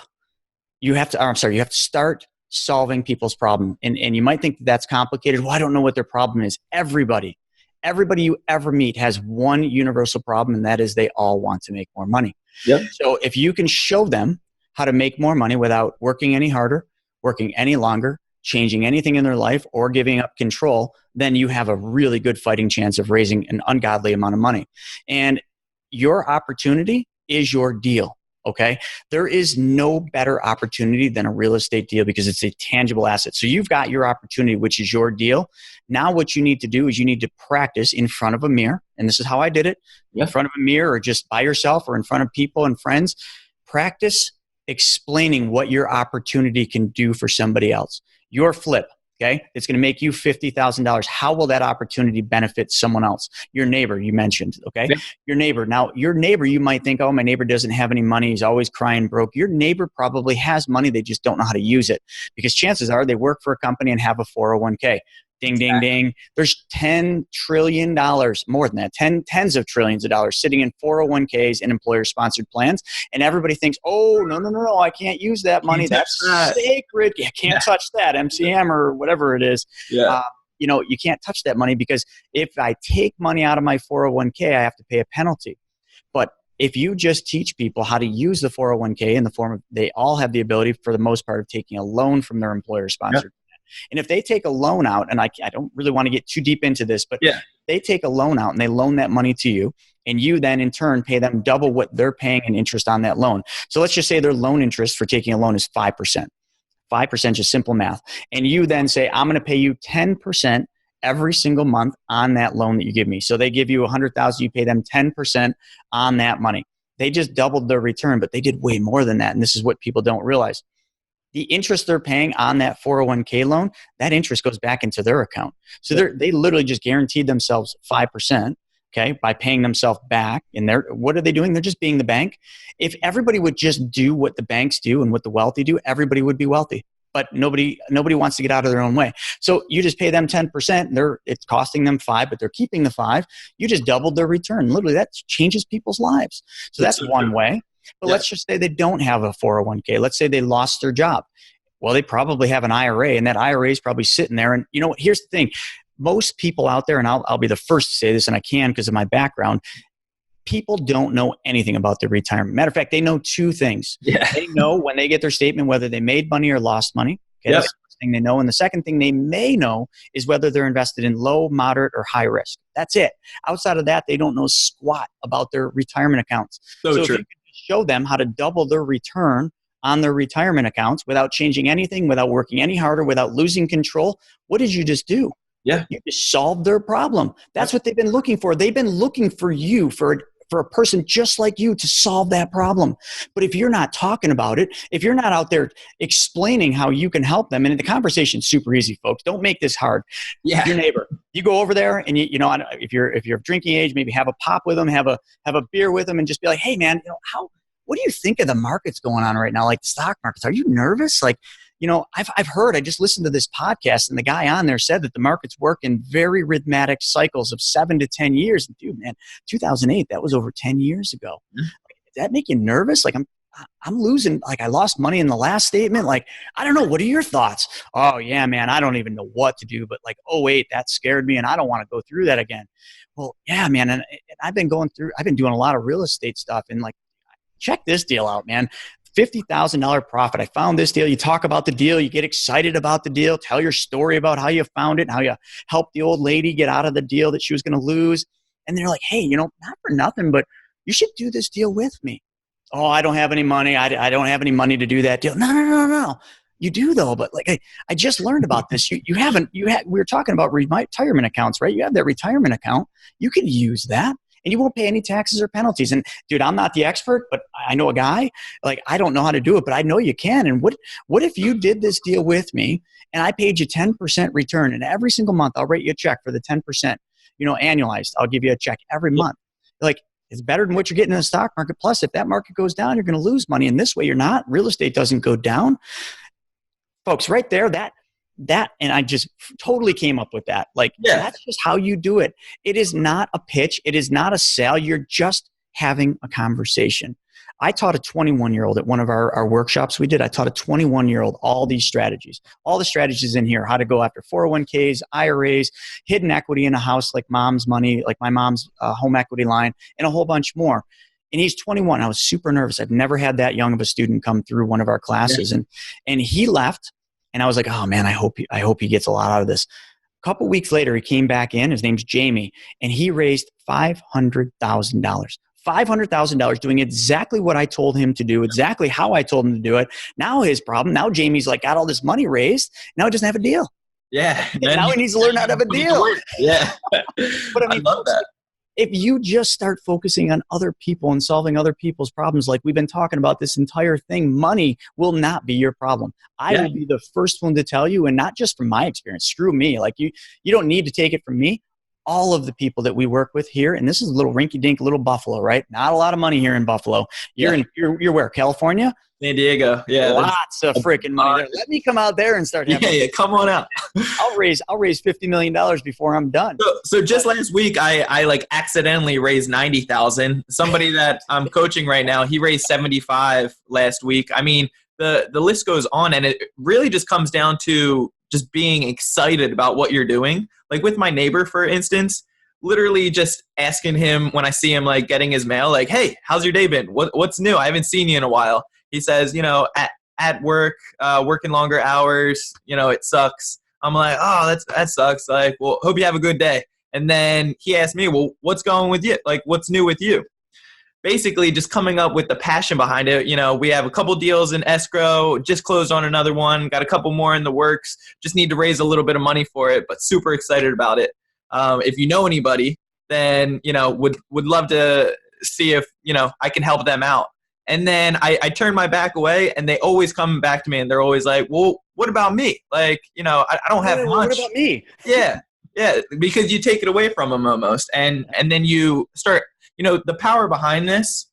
solving people's problem. And you might think that's complicated. Well, I don't know what their problem is. Everybody you ever meet has one universal problem, and that is they all want to make more money. Yep. So if you can show them how to make more money without working any harder, working any longer, changing anything in their life, or giving up control, then you have a really good fighting chance of raising an ungodly amount of money. And your opportunity is your deal. Okay. There is no better opportunity than a real estate deal because it's a tangible asset. So you've got your opportunity, which is your deal. Now what you need to do is you need to practice in front of a mirror. And this is how I did it. In front of a mirror, or just by yourself, or in front of people and friends. Practice explaining what your opportunity can do for somebody else. Your flip. Okay. It's going to make you $50,000. How will that opportunity benefit someone else? Your neighbor, you mentioned. Okay. Yeah. Your neighbor. Now, your neighbor, you might think, oh, my neighbor doesn't have any money. He's always crying broke. Your neighbor probably has money. They just don't know how to use it, because chances are they work for a company and have a 401k. Ding, ding, ding. There's $10 trillion, more than that, tens of trillions of dollars sitting in 401ks and employer-sponsored plans. And everybody thinks, oh, no, I can't use that money. That's sacred. You can't touch that, MCM or whatever it is. Yeah. You can't touch that money, because if I take money out of my 401k, I have to pay a penalty. But if you just teach people how to use the 401k in the form of, they all have the ability for the most part of taking a loan from their employer-sponsored. And if they take a loan out, and I don't really want to get too deep into this, but they take a loan out and they loan that money to you, and you then in turn pay them double what they're paying in interest on that loan. So let's just say their loan interest for taking a loan is 5%. 5%, just simple math. And you then say, I'm going to pay you 10% every single month on that loan that you give me. So they give you $100,000, you pay them 10% on that money. They just doubled their return, but they did way more than that. And this is what people don't realize. The interest they're paying on that 401k loan, that interest goes back into their account. So they literally just guaranteed themselves 5%, okay, by paying themselves back. And what are they doing? They're just being the bank. If everybody would just do what the banks do and what the wealthy do, everybody would be wealthy. But nobody wants to get out of their own way. So you just pay them 10%. It's costing them 5%, but they're keeping the 5%. You just doubled their return. Literally, that changes people's lives. So that's one way. But let's just say they don't have a 401k. Let's say they lost their job. Well, they probably have an IRA, and that IRA is probably sitting there. And you know, here's the thing. Most people out there, and I'll be the first to say this, and I can because of my background, people don't know anything about their retirement. Matter of fact, they know two things. Yeah. They know when they get their statement whether they made money or lost money. Okay, that's the first thing they know. And the second thing they may know is whether they're invested in low, moderate, or high risk. That's it. Outside of that, they don't know squat about their retirement accounts. So true. If you can show them how to double their return on their retirement accounts without changing anything, without working any harder, without losing control, what did you just do? Yeah. You just solved their problem. That's what they've been looking for. They've been looking for you, for a person just like you, to solve that problem. But if you're not talking about it, if you're not out there explaining how you can help them, and the conversation's super easy, folks. Don't make this hard. Yeah. Your neighbor, you go over there and you know, if you're of drinking age, maybe have a pop with them, have a beer with them, and just be like, hey man, what do you think of the markets going on right now? Like the stock markets, are you nervous? Like, you know, I've heard, I just listened to this podcast and the guy on there said that the markets work in very rhythmic cycles of 7 to 10 years. And dude, man, 2008, that was over 10 years ago. Mm-hmm. Does that make you nervous? Like I'm losing, like I lost money in the last statement. Like, I don't know. What are your thoughts? Oh yeah, man, I don't even know what to do, but like, oh wait, that scared me and I don't want to go through that again. Well, yeah, man. And I've been doing a lot of real estate stuff, and like, check this deal out, man. $50,000 profit. I found this deal. You talk about the deal. You get excited about the deal. Tell your story about how you found it and how you helped the old lady get out of the deal that she was going to lose. And they're like, hey, you know, not for nothing, but you should do this deal with me. Oh, I don't have any money. I don't have any money to do that deal. No. You do though. But like, I just learned about this. We were talking about retirement accounts, right? You have that retirement account. You can use that. and you won't pay any taxes or penalties. And dude, I'm not the expert, but I know a guy. Like, I don't know how to do it, but I know you can. And what if you did this deal with me and I paid you 10% return, and every single month I'll write you a check for the 10%, annualized. I'll give you a check every month. Like, it's better than what you're getting in the stock market. Plus, if that market goes down, you're going to lose money. And this way, you're not. Real estate doesn't go down. Folks, right there, that, and I just totally came up with that. Like, that's just how you do it. It is not a pitch. It is not a sale. You're just having a conversation. I taught a 21-year-old at one of our workshops we did. I taught a 21-year-old all the strategies in here, how to go after 401ks, IRAs, hidden equity in a house like mom's money, like my mom's home equity line, and a whole bunch more. And he's 21. I was super nervous. I've never had that young of a student come through one of our classes. And he left, and I was like, oh man, I hope he gets a lot out of this. A couple weeks later, he came back in. His name's Jamie, and he raised $500,000. $500,000 doing exactly what I told him to do, exactly how I told him to do it. Now Jamie's like got all this money raised. Now he doesn't have a deal. Yeah. Now he needs to learn how to have a deal. Yeah. But I mean, love that. If you just start focusing on other people and solving other people's problems, like we've been talking about this entire thing, money will not be your problem. I will be the first one to tell you, and not just from my experience. Screw me. Like you don't need to take it from me. All of the people that we work with here, and this is a little rinky-dink, little Buffalo, right? Not a lot of money here in Buffalo. You're where? California? San Diego. Yeah. Lots of freaking money there. Let me come out there and start having come on out. I'll raise $50 million before I'm done. So just last week, I like accidentally raised 90,000. Somebody that I'm coaching right now, he raised 75 last week. I mean, the list goes on, and it really just comes down to just being excited about what you're doing. Like with my neighbor, for instance, literally just asking him when I see him, like getting his mail, like, hey, how's your day been? What's new? I haven't seen you in a while. He says, at work, working longer hours, it sucks. I'm like, oh, that sucks. Like, well, hope you have a good day. And then he asked me, well, what's going with you? Like, what's new with you? Basically just coming up with the passion behind it. We have a couple deals in escrow, just closed on another one, got a couple more in the works, just need to raise a little bit of money for it, but super excited about it. If you know anybody, then, would love to see if, I can help them out. And then I turn my back away, and they always come back to me, and they're always like, well, what about me? Like, I don't have much. What about me? Yeah. Yeah. Because you take it away from them almost. And then you start, the power behind this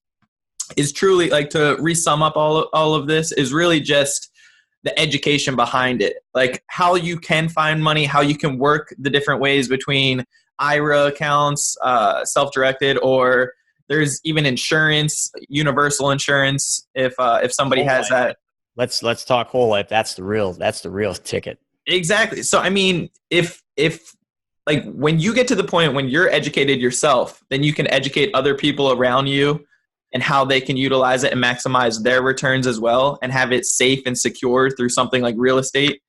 is truly, like, to resum up all of this, is really just the education behind it. Like how you can find money, how you can work the different ways between IRA accounts, self-directed, or there's even insurance, universal insurance. If somebody has that, let's talk whole life. That's the real ticket. Exactly. So, I mean, if like when you get to the point when you're educated yourself, then you can educate other people around you and how they can utilize it and maximize their returns as well, and have it safe and secure through something like real estate.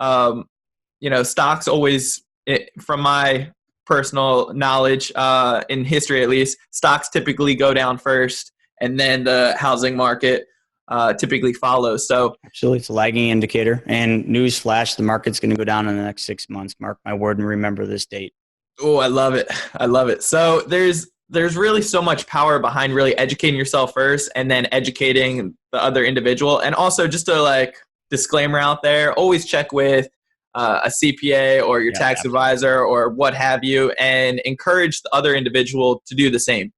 Stocks always, from my personal knowledge, in history at least, stocks typically go down first, and then the housing market typically follows. So absolutely, it's a lagging indicator. And news flash, the market's going to go down in the next 6 months. Mark my word and remember this date. Oh, I love it. So there's really so much power behind really educating yourself first, and then educating the other individual. And also, just a like disclaimer out there, always check with a CPA or your tax advisor or what have you, and encourage the other individual to do the same.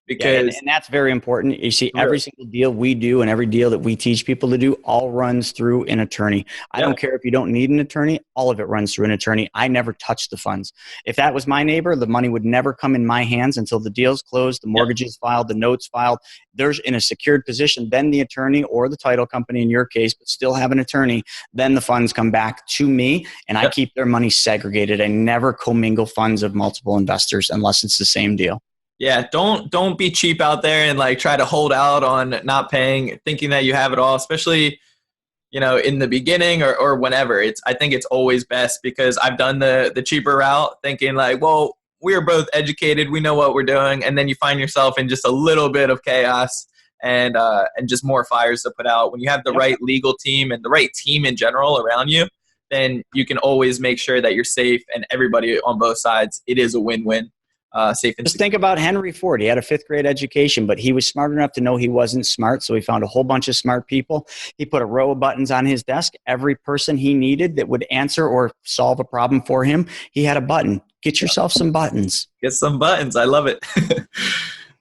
Because and that's very important. You see, every single deal we do and every deal that we teach people to do all runs through an attorney. I don't care if you don't need an attorney. All of it runs through an attorney. I never touch the funds. If that was my neighbor, the money would never come in my hands until the deal's closed, the mortgage is filed, the notes filed. There's in a secured position. Then the attorney or the title company in your case, but still have an attorney. Then the funds come back to me, and I keep their money segregated. I never commingle funds of multiple investors unless it's the same deal. Yeah, don't be cheap out there and like try to hold out on not paying, thinking that you have it all, especially, in the beginning or whenever. I think it's always best, because I've done the cheaper route, thinking like, well, we are both educated, we know what we're doing, and then you find yourself in just a little bit of chaos and just more fires to put out. When you have the right legal team and the right team in general around you, then you can always make sure that you're safe, and everybody on both sides, it is a win-win. safe and Just think about Henry Ford. He had a 5th grade education, but he was smart enough to know he wasn't smart. So he found a whole bunch of smart people. He put a row of buttons on his desk. Every person he needed that would answer or solve a problem for him, he had a button. Get yourself some buttons. Get some buttons. I love it.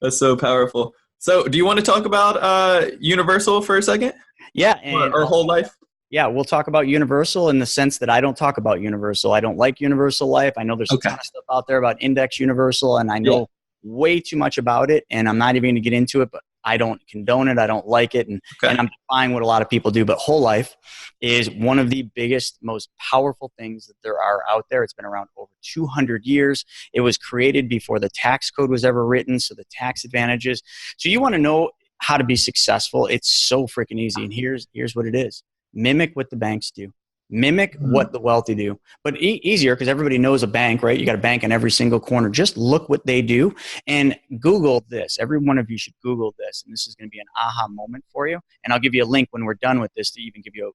That's so powerful. So do you want to talk about Universal for a second? Yeah. And or whole life? Yeah, we'll talk about Universal in the sense that I don't talk about Universal. I don't like Universal Life. I know there's a ton of stuff out there about Index Universal, and I know way too much about it, and I'm not even going to get into it, but I don't condone it. I don't like it, and I'm defying what a lot of people do. But whole life is one of the biggest, most powerful things that there are out there. It's been around over 200 years. It was created before the tax code was ever written, so the tax advantages. So you want to know how to be successful. It's so freaking easy, and here's what it is. Mimic what the banks do. Mimic what the wealthy do. But easier because everybody knows a bank, right? You got a bank in every single corner. Just look what they do and Google this. Every one of you should Google this. And this is going to be an aha moment for you. And I'll give you a link when we're done with this to even give you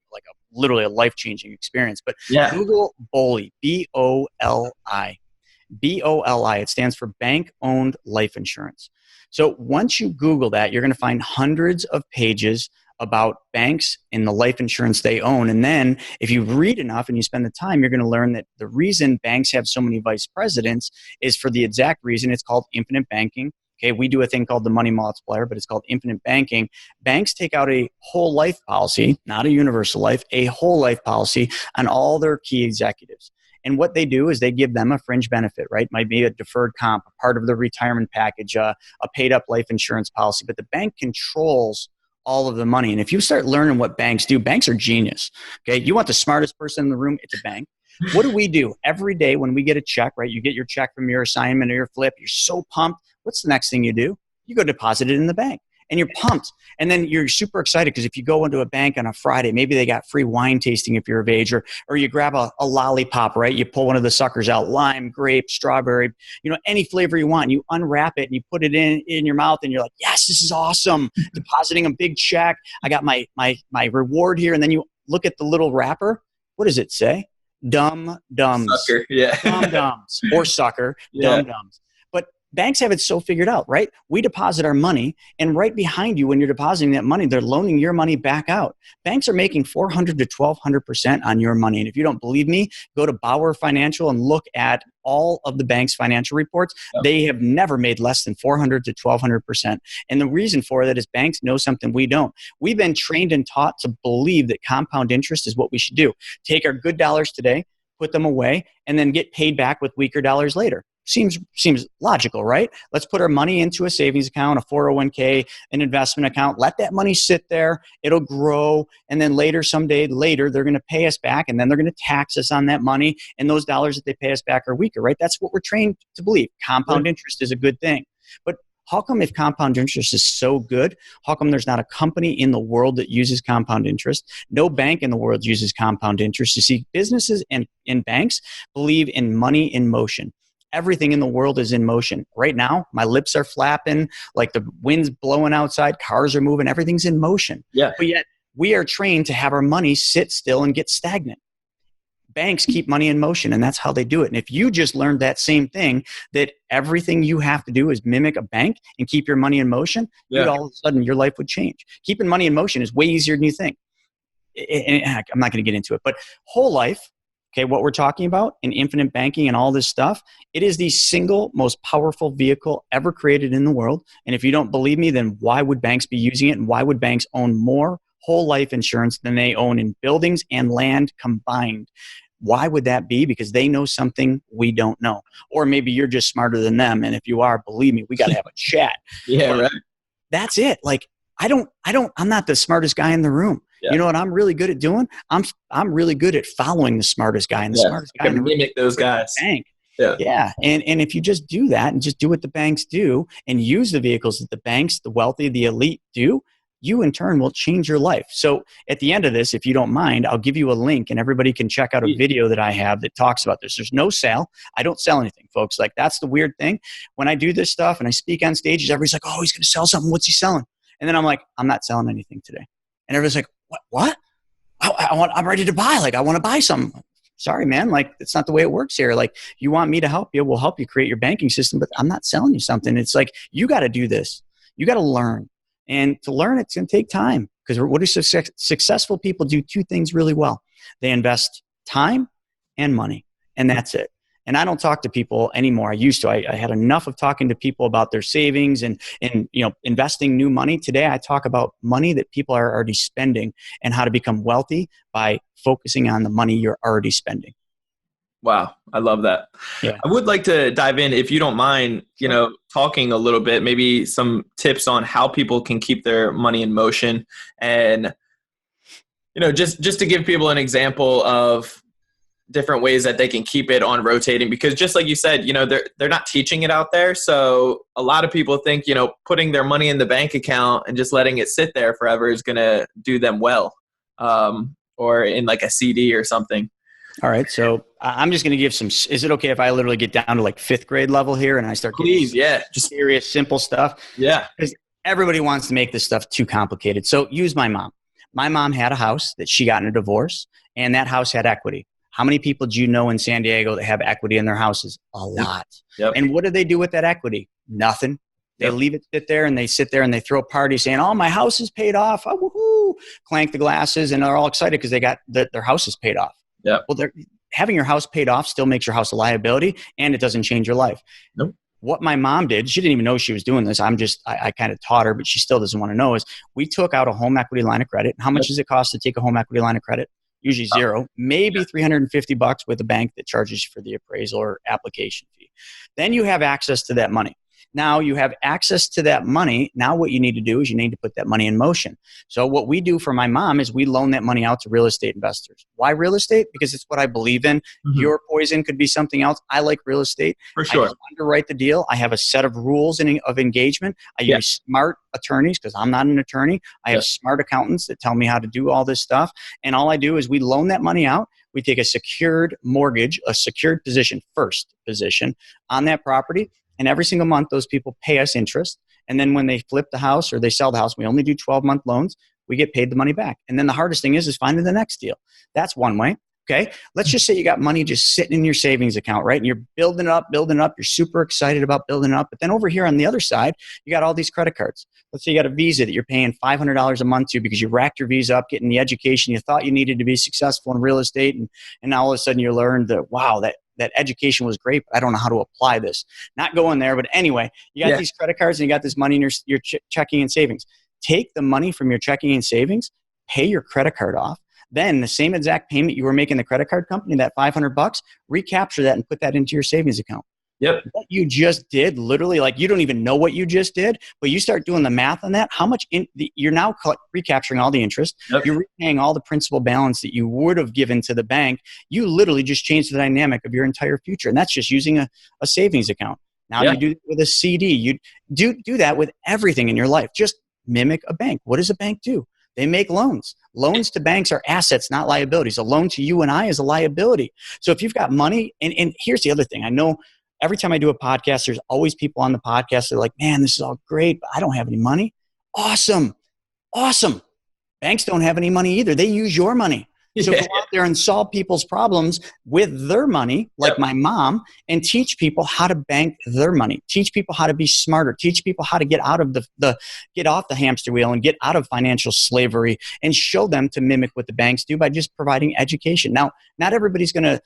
literally a life-changing experience. But Google BOLI, B-O-L-I. B-O-L-I. It stands for Bank-Owned Life Insurance. So once you Google that, you're going to find hundreds of pages about banks and the life insurance they own. And then if you read enough and you spend the time, you're going to learn that the reason banks have so many vice presidents is for the exact reason. It's called infinite banking. Okay, we do a thing called the money multiplier, but it's called infinite banking. Banks take out a whole life policy, not a universal life, a whole life policy on all their key executives. And what they do is they give them a fringe benefit, right? Might be a deferred comp, a part of the retirement package, a paid up life insurance policy, but the bank controls all of the money. And if you start learning what banks do, banks are genius. Okay. You want the smartest person in the room? It's a bank. What do we do every day when we get a check, right? You get your check from your assignment or your flip. You're so pumped. What's the next thing you do? You go deposit it in the bank. And you're pumped. And then you're super excited because if you go into a bank on a Friday, maybe they got free wine tasting if you're of age, or you grab a lollipop, right? You pull one of the suckers out, lime, grape, strawberry, any flavor you want. You unwrap it and you put it in your mouth and you're like, yes, this is awesome. Depositing a big check. I got my reward here. And then you look at the little wrapper. What does it say? Dumb dumbs. Sucker, yeah. Dumb dumbs or sucker, dumb dumbs. Banks have it so figured out, right? We deposit our money, and right behind you when you're depositing that money, they're loaning your money back out. Banks are making 400 to 1,200% on your money. And if you don't believe me, go to Bauer Financial and look at all of the bank's financial reports. They have never made less than 400 to 1,200%. And the reason for that is banks know something we don't. We've been trained and taught to believe that compound interest is what we should do. Take our good dollars today, put them away, and then get paid back with weaker dollars later. Seems logical, right? Let's put our money into a savings account, a 401k, an investment account. Let that money sit there. It'll grow. And then someday later, they're going to pay us back, and then they're going to tax us on that money. And those dollars that they pay us back are weaker, right? That's what we're trained to believe. Compound interest is a good thing. But how come if compound interest is so good, how come there's not a company in the world that uses compound interest? No bank in the world uses compound interest. You see, businesses and banks believe in money in motion. Everything in the world is in motion. Right now, my lips are flapping, like the wind's blowing outside, cars are moving, everything's in motion. Yeah. But yet, we are trained to have our money sit still and get stagnant. Banks keep money in motion, and that's how they do it. And if you just learned that same thing, that everything you have to do is mimic a bank and keep your money in motion, all of a sudden your life would change. Keeping money in motion is way easier than you think. I'm not going to get into it, but whole life, okay, what we're talking about in infinite banking and all this stuff, it is the single most powerful vehicle ever created in the world. And if you don't believe me, then why would banks be using it? And why would banks own more whole life insurance than they own in buildings and land combined? Why would that be? Because they know something we don't know. Or maybe you're just smarter than them. And if you are, believe me, we got to have a chat. Right. That's it. Like, I'm not the smartest guy in the room. Yeah. You know what I'm really good at doing? I'm really good at following the smartest guy, and the smartest guy in the room. Mimic those guys. Bank. Yeah. And if you just do that and just do what the banks do and use the vehicles that the banks, the wealthy, the elite do, you in turn will change your life. So at the end of this, if you don't mind, I'll give you a link and everybody can check out a video that I have that talks about this. There's no sale. I don't sell anything, folks. Like, that's the weird thing. When I do this stuff and I speak on stages, everybody's like, oh, he's going to sell something. What's he selling? And then I'm like, I'm not selling anything today. And everybody's like, what? I'm ready to buy. Like, I want to buy something. sorry, man, like it's not the way it works here. Like you want me to help you, we'll help you create your banking system, but I'm not selling you something. It's like, you got to do this. You got to learn. And to learn, it's going to take time, because what do successful people do? Two things really well. They invest time and money, and that's it. And I don't talk to people anymore. I used to. I had enough of talking to people about their savings and investing new money. Today, I talk about money that people are already spending and how to become wealthy by focusing on the money you're already spending. Wow. I love that. Yeah. I would like to dive in, if you don't mind, talking a little bit, maybe some tips on how people can keep their money in motion. And, just to give people an example of different ways that they can keep it on rotating, because just like you said, they're not teaching it out there. So a lot of people think, putting their money in the bank account and just letting it sit there forever is going to do them well, or in like a CD or something. All right. So I'm just going to give is it okay if I literally get down to like 5th grade level here and I start Please, yeah. Just serious, simple stuff? Yeah. Because everybody wants to make this stuff too complicated. So use my mom. My mom had a house that she got in a divorce, and that house had equity. How many people do you know in San Diego that have equity in their houses? A lot. Yep. And what do they do with that equity? Nothing. They leave it sit there, and they sit there and they throw parties saying, oh, my house is paid off. Oh, woohoo. Clank the glasses, and they're all excited because they got their house is paid off. Yeah. Well, having your house paid off still makes your house a liability, and it doesn't change your life. Nope. What my mom did, she didn't even know she was doing this. I kind of taught her, but she still doesn't want to know, is we took out a home equity line of credit. How much does it cost to take a home equity line of credit? Usually zero, maybe $350 with a bank that charges you for the appraisal or application fee. Then you have access to that money. Now you have access to that money. Now what you need to do is you need to put that money in motion. So what we do for my mom is we loan that money out to real estate investors. Why real estate? Because it's what I believe in. Mm-hmm. Your poison could be something else. I like real estate. For sure. I just underwrite the deal. I have a set of rules of engagement. I use smart attorneys because I'm not an attorney. I have smart accountants that tell me how to do all this stuff. And all I do is we loan that money out. We take a secured mortgage, a secured first position on that property. And every single month, those people pay us interest. And then when they flip the house or they sell the house, we only do 12-month loans. We get paid the money back. And then the hardest thing is finding the next deal. That's one way. Okay. Let's just say you got money just sitting in your savings account, right? And you're building it up. You're super excited about building it up. But then over here on the other side, you got all these credit cards. Let's say you got a Visa that you're paying $500 a month to because you racked your Visa up, getting the education you thought you needed to be successful in real estate. And now all of a sudden you learned that, wow, that education was great, but I don't know how to apply this. Not going there, but anyway, you got these credit cards and you got this money in your checking and savings. Take the money from your checking and savings, pay your credit card off. Then the same exact payment you were making the credit card company, that $500, recapture that and put that into your savings account. Yep. What you just did, literally, like you don't even know what you just did, but you start doing the math on that. How much you're now recapturing all the interest. Yep. You're repaying all the principal balance that you would have given to the bank. You literally just changed the dynamic of your entire future. And that's just using a savings account. Now you do it with a CD. You do that with everything in your life. Just mimic a bank. What does a bank do? They make loans. Loans to banks are assets, not liabilities. A loan to you and I is a liability. So if you've got money, and here's the other thing. I know every time I do a podcast, there's always people on the podcast that are like, man, this is all great, but I don't have any money. Awesome. Banks don't have any money either. They use your money. So go out there and solve people's problems with their money, like my mom, and teach people how to bank their money. Teach people how to be smarter. Teach people how to get out of get off the hamster wheel and get out of financial slavery, and show them to mimic what the banks do by just providing education. Now, not everybody's gonna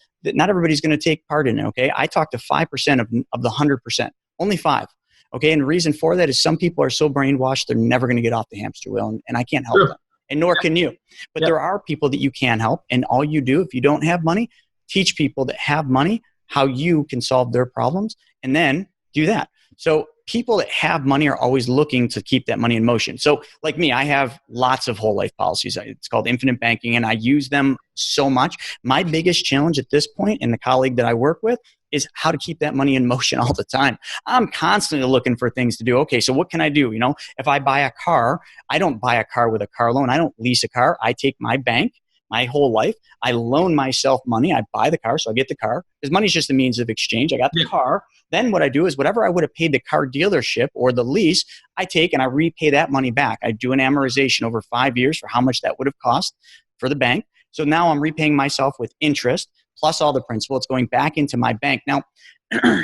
take part in it. Okay, I talk to 5% of the 100%, only 5. Okay, and the reason for that is some people are so brainwashed they're never going to get off the hamster wheel, and I can't help them. And nor can you. But there are people that you can help. And all you do, if you don't have money, teach people that have money how you can solve their problems, and then do that. So people that have money are always looking to keep that money in motion. So like me, I have lots of whole life policies. It's called infinite banking, and I use them so much. My biggest challenge at this point, and the colleague that I work with, is how to keep that money in motion all the time. I'm constantly looking for things to do. Okay, so what can I do? If I buy a car, I don't buy a car with a car loan. I don't lease a car. I take my bank, my whole life. I loan myself money. I buy the car, so I get the car. Because money's just a means of exchange. I got the car. Then what I do is whatever I would have paid the car dealership or the lease, I take and I repay that money back. I do an amortization over 5 years for how much that would have cost for the bank. So now I'm repaying myself with interest. plus all the principal. It's going back into my bank. Now,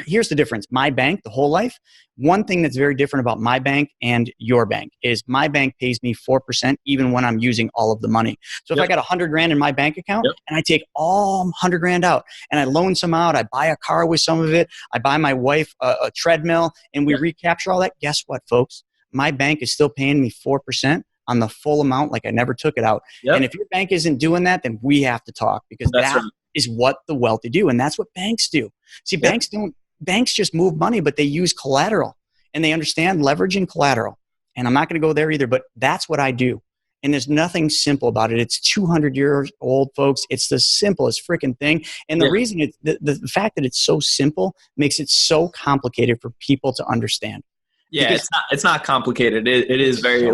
here's the difference. My bank, the whole life, one thing that's very different about my bank and your bank is my bank pays me 4% even when I'm using all of the money. So if I got 100 grand in my bank account and I take all 100 grand out and I loan some out, I buy a car with some of it, I buy my wife a treadmill, and we recapture all that, guess what, folks? My bank is still paying me 4% on the full amount like I never took it out. And if your bank isn't doing that, then we have to talk, because that is what the wealthy do. And that's what banks do. See, banks just move money, but they use collateral, and they understand leveraging collateral. And I'm not going to go there either, but that's what I do. And there's nothing simple about it. It's 200 years old, folks. It's the simplest freaking thing. And the reason the fact that it's so simple makes it so complicated for people to understand. Yeah, it's not complicated. It is very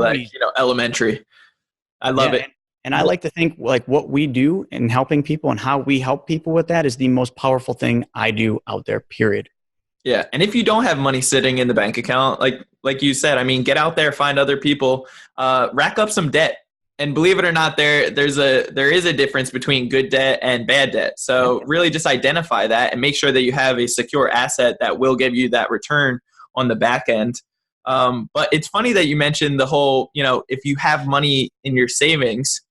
elementary. I love it. And I like to think like what we do in helping people and how we help people with that is the most powerful thing I do out there, period. Yeah. And if you don't have money sitting in the bank account, like you said, I mean, get out there, find other people, rack up some debt. And believe it or not, there is a difference between good debt and bad debt. So really just identify that and make sure that you have a secure asset that will give you that return on the back end. But it's funny that you mentioned the whole, if you have money in your savings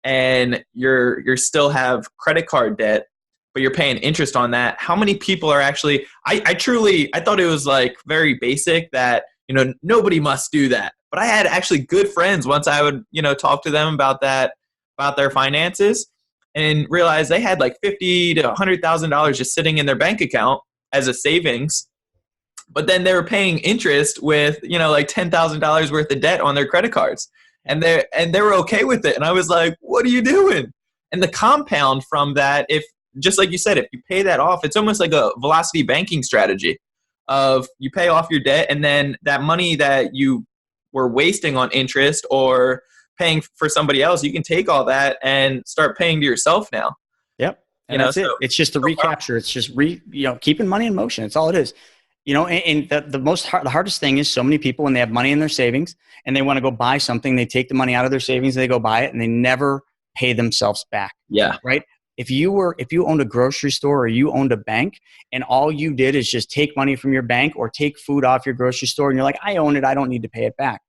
and you're still have credit card debt, but you're paying interest on that, how many people are actually, I thought it was like very basic that, nobody must do that. But I had actually good friends once I would, talk to them about their finances, and realized they had like $50,000 to $100,000 just sitting in their bank account as a savings. But then they were paying interest with, like $10,000 worth of debt on their credit cards. And they were okay with it. And I was like, what are you doing? And the compound from that, if just like you said, if you pay that off, it's almost like a velocity banking strategy of you pay off your debt, and then that money that you were wasting on interest or paying for somebody else, you can take all that and start paying to yourself now. Yep. And that's it. It's just the recapture. It's just keeping money in motion. It's all it is. And the hardest thing is so many people, when they have money in their savings and they want to go buy something, they take the money out of their savings, and they go buy it, and they never pay themselves back. Yeah. Right. If you owned a grocery store or you owned a bank, and all you did is just take money from your bank or take food off your grocery store, and you're like, I own it, I don't need to pay it back.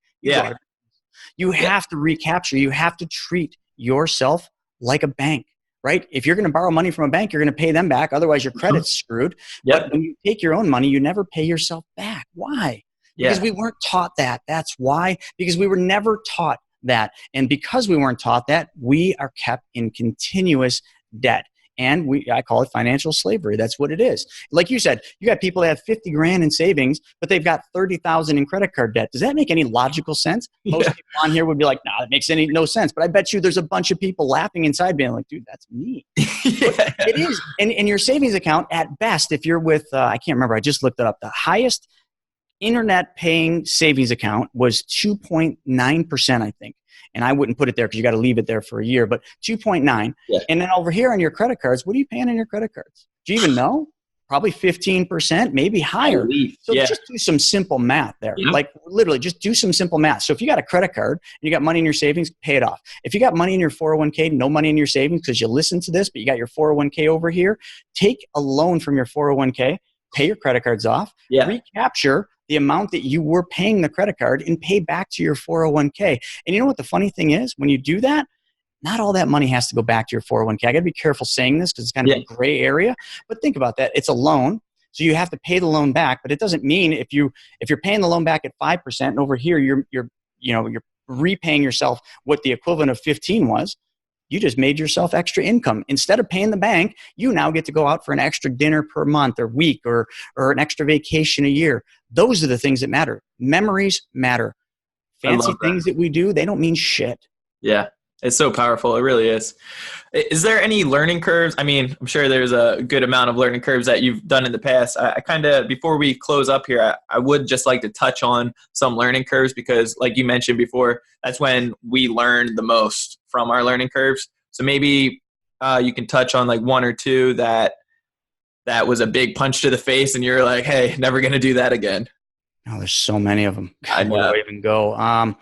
You have to recapture. You have to treat yourself like a bank. Right? If you're going to borrow money from a bank, you're going to pay them back. Otherwise, your credit's screwed. But when you take your own money, you never pay yourself back. Why? Because we weren't taught that. That's why. Because we were never taught that. And because we weren't taught that, we are kept in continuous debt. And I call it financial slavery. That's what it is. Like you said, you got people that have 50 grand in savings, but they've got 30,000 in credit card debt. Does that make any logical sense? Most people on here would be like, that makes no sense. But I bet you there's a bunch of people laughing inside being like, dude, that's me. It is. And your savings account at best, if you're with, I can't remember, I just looked it up. The highest internet paying savings account was 2.9%, I think. And I wouldn't put it there because you got to leave it there for a year, but 2.9. Yeah. And then over here on your credit cards, what are you paying on your credit cards? Do you even know? Probably 15%, maybe higher. So just do some simple math there. Yeah. Like literally just do some simple math. So if you got a credit card and you got money in your savings, pay it off. If you got money in your 401k, no money in your savings because you listen to this, but you got your 401k over here, take a loan from your 401k, pay your credit cards off, recapture the amount that you were paying the credit card, and pay back to your 401k. And you know what the funny thing is? When you do that, not all that money has to go back to your 401k. I got to be careful saying this because it's kind of a gray area. But think about that. It's a loan, so you have to pay the loan back. But it doesn't mean if you're paying the loan back at 5%, and over here you're repaying yourself what the equivalent of 15 was. You just made yourself extra income. Instead of paying the bank, you now get to go out for an extra dinner per month or week or an extra vacation a year. Those are the things that matter. Memories matter. Fancy things that we do, they don't mean shit. Yeah, it's so powerful. It really is. Is there any learning curves? I mean, I'm sure there's a good amount of learning curves that you've done in the past. I kind of, before we close up here, I would just like to touch on some learning curves because like you mentioned before, that's when we learn the most from our learning curves. So maybe you can touch on like one or two that was a big punch to the face and you're like, hey, never going to do that again. Oh, there's so many of them. I know. Where do I even go?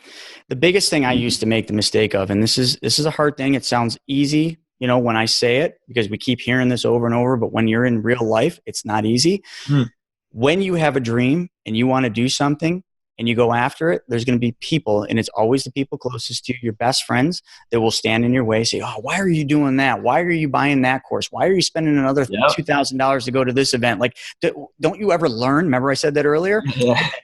The biggest thing I used to make the mistake of, and this is a hard thing. It sounds easy, when I say it, because we keep hearing this over and over, but when you're in real life, it's not easy. When you have a dream and you want to do something and you go after it, there's going to be people, and it's always the people closest to you, your best friends, that will stand in your way, say, oh, why are you doing that? Why are you buying that course? Why are you spending another $2,000 to go to this event? Like, don't you ever learn? Remember I said that earlier?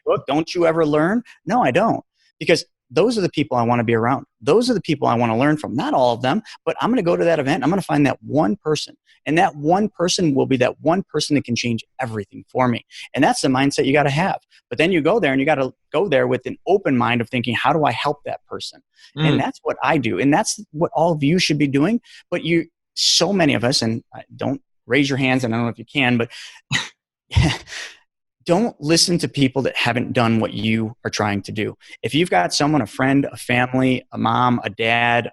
Look, don't you ever learn? No, I don't. Because those are the people I want to be around. Those are the people I want to learn from. Not all of them, but I'm going to go to that event. I'm going to find that one person. And that one person will be that one person that can change everything for me. And that's the mindset you got to have. But then you go there and you got to go there with an open mind of thinking, how do I help that person? And that's what I do. And that's what all of you should be doing. But so many of us, and don't raise your hands, and I don't know if you can, but don't listen to people that haven't done what you are trying to do. If you've got someone, a friend, a family, a mom, a dad,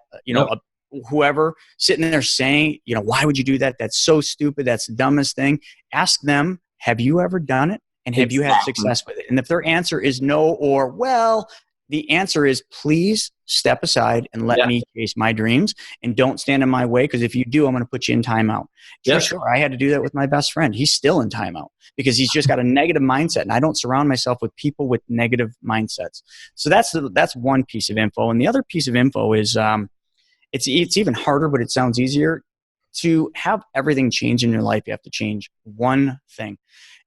whoever sitting there saying, why would you do that? That's so stupid. That's the dumbest thing. Ask them, have you ever done it? And have you had success with it? And if their answer is no, or, well, the answer is, please step aside and let me chase my dreams, and don't stand in my way. Because if you do, I'm going to put you in timeout. For sure. I had to do that with my best friend. He's still in timeout because he's just got a negative mindset, and I don't surround myself with people with negative mindsets. So that's one piece of info. And the other piece of info is, it's even harder, but it sounds easier. To have everything change in your life, you have to change one thing.